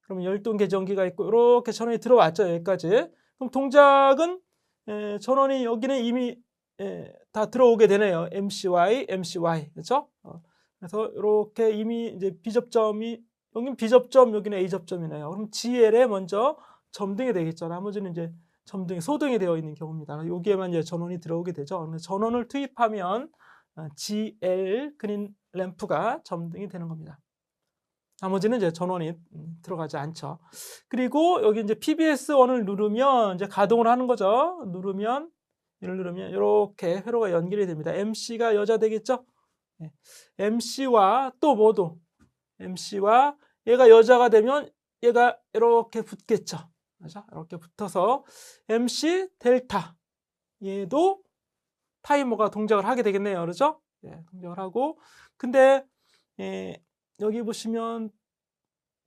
A: 그러면 열동 계정기가 있고 이렇게 전원이 들어왔죠. 여기까지. 그럼 동작은 전원이 여기는 이미 다 들어오게 되네요. MCY, 그렇죠? 그래서 이렇게 이미 이제 여기는 B접점, 여기는 A접점이네요. 그럼 GL에 먼저 점등이 되겠죠. 나머지는 이제 소등이 되어 있는 경우입니다. 여기에만 이제 전원이 들어오게 되죠. 전원을 투입하면 GL 그린 램프가 점등이 되는 겁니다. 나머지는 이제 전원이 들어가지 않죠. 그리고 여기 이제 PBS1을 누르면 이제 가동을 하는 거죠. 얘를 누르면 이렇게 회로가 연결이 됩니다. MC가 여자 되겠죠? MC와 또 뭐도 MC와 얘가 여자가 되면 얘가 이렇게 붙겠죠. 그렇죠? 이렇게 붙어서 MC 델타 얘도 타이머가 동작을 하게 되겠네요. 그렇죠? 동작을 하고 근데 여기 보시면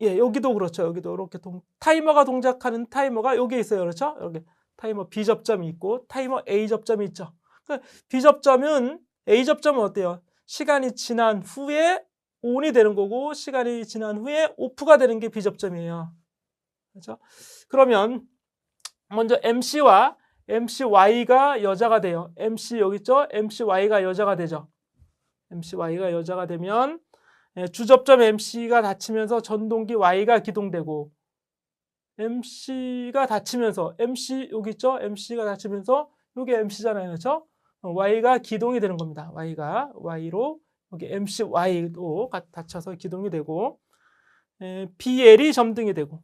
A: 여기도 그렇죠. 여기도 이렇게 타이머가 동작하는 타이머가 여기에 있어요. 그렇죠? 여기 타이머 B 접점이 있고 타이머 A 접점이 있죠. 그러니까 A 접점은 어때요? 시간이 지난 후에 ON이 되는 거고 시간이 지난 후에 OFF가 되는 게 B 접점이에요. 그렇죠? 그러면 먼저 MC와 MCY가 여자가 돼요. MC 여기 있죠? MCY가 여자가 되죠. MCY가 여자가 되면 주접점 MC가 닫히면서 전동기 Y가 기동되고 MC가 닫히면서 MC 여기 있죠? MC가 닫히면서 여기 MC잖아요. 그렇죠? Y가 기동이 되는 겁니다. Y로 여기 MCY도 닫혀서 기동이 되고 BL이 점등이 되고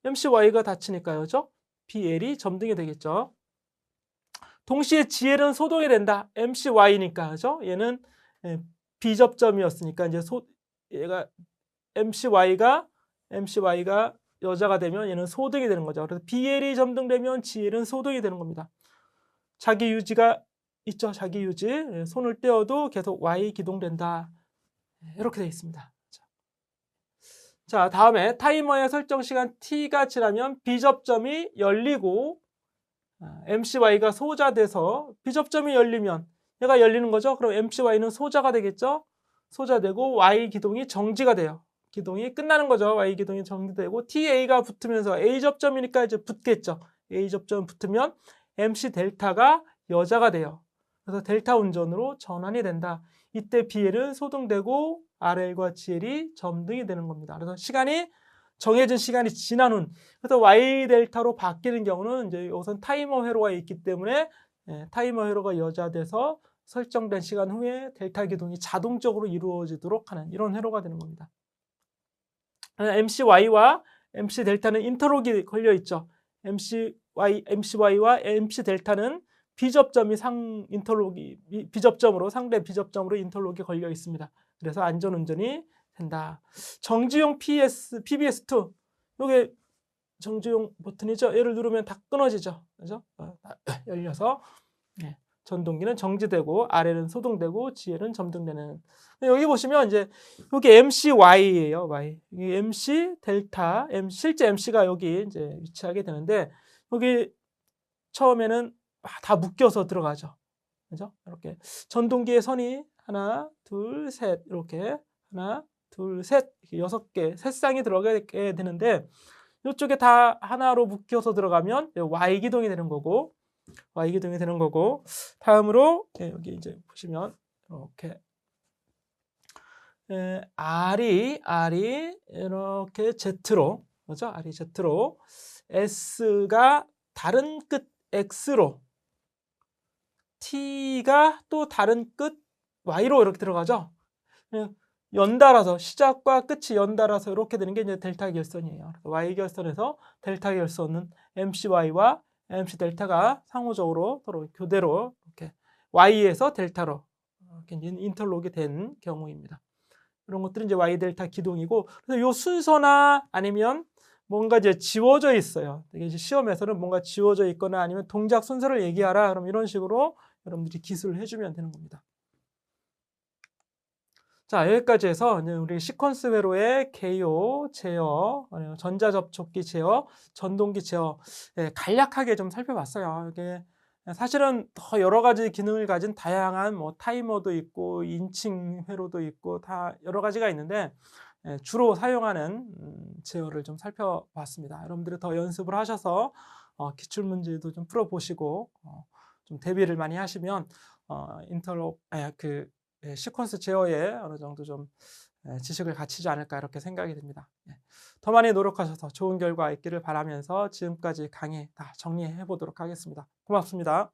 A: MCY가 닫히니까요. 그렇죠? BL이 점등이 되겠죠. 동시에 GL은 소동이 된다. MCY니까. 그렇죠? 얘는 B접점이었으니까 이제 얘가 MCY가 여자가 되면 얘는 소등이 되는 거죠. 그래서 BL이 점등되면 GL은 소등이 되는 겁니다. 자기 유지가 있죠. 자기 유지. 손을 떼어도 계속 Y 기동된다. 이렇게 되어 있습니다. 자, 다음에 타이머의 설정 시간 T가 지나면 B접점이 열리고 MCY가 소자돼서 비접점이 열리면 얘가 열리는 거죠. 그럼 MCY는 소자가 되겠죠. 소자되고 Y 기동이 정지가 돼요. 기동이 끝나는 거죠. Y 기동이 정지되고 TA가 붙으면서 A 접점이니까 이제 붙겠죠. A 접점 붙으면 MC 델타가 여자가 돼요. 그래서 델타 운전으로 전환이 된다. 이때 BL은 소등되고 RL과 GL이 점등이 되는 겁니다. 그래서 시간이 정해진 시간이 지난 후, 그래서 Y 델타로 바뀌는 경우는 이제 우선 타이머 회로가 있기 때문에 타이머 회로가 여자돼서 설정된 시간 후에 델타 기동이 자동적으로 이루어지도록 하는 이런 회로가 되는 겁니다. MCY와 MC 델타는 인터록이 걸려 있죠. MCY와 MC 델타는 비접점이 비접점으로 상대 비접점으로 인터록이 걸려 있습니다. 그래서 안전운전이 된다. 정지용 PBS2 이게 정지용 버튼이죠. 얘를 누르면 다 끊어지죠. 그죠? 열려서 전동기는 정지되고 RL은 소등되고 GL은 점등되는. 여기 보시면 이제 여기 MCY예요. Y. 이 MC 델타, 실제 MC가 여기 이제 위치하게 되는데 여기 처음에는 다 묶여서 들어가죠. 그죠? 이렇게 전동기의 선이 하나, 둘, 셋 이렇게 하나, 둘, 셋, 6개, 세 쌍이 들어가게 되는데 이쪽에 다 하나로 묶여서 들어가면 Y 기동이 되는 거고 다음으로 여기 이제 보시면 이렇게 R이 이렇게 Z로 그죠? R이 Z로 S가 다른 끝 X로 T가 또 다른 끝 Y로 이렇게 들어가죠. 연달아서 시작과 끝이 연달아서 이렇게 되는 게 이제 델타 결선이에요. Y 결선에서 델타 결선은 MCY와 MC 델타가 상호적으로 서로 교대로 이렇게 Y에서 델타로 이렇게 인터록이 된 경우입니다. 이런 것들은 이제 Y 델타 기동이고, 그래서 요 순서나 아니면 뭔가 이제 지워져 있어요. 이제 시험에서는 뭔가 지워져 있거나 아니면 동작 순서를 얘기하라. 그럼 이런 식으로 여러분들이 기술을 해주면 되는 겁니다. 자, 여기까지 해서 우리 시퀀스 회로의 개요, 제어, 전자접촉기 제어, 전동기 제어 간략하게 좀 살펴봤어요. 이게 사실은 더 여러 가지 기능을 가진 다양한 뭐 타이머도 있고 인칭 회로도 있고 다 여러 가지가 있는데 주로 사용하는 제어를 좀 살펴봤습니다. 여러분들이 더 연습을 하셔서 기출 문제도 좀 풀어보시고 좀 대비를 많이 하시면 시퀀스 제어에 어느 정도 좀 지식을 갖추지 않을까 이렇게 생각이 듭니다. 더 많이 노력하셔서 좋은 결과 있기를 바라면서 지금까지 강의 다 정리해 보도록 하겠습니다. 고맙습니다.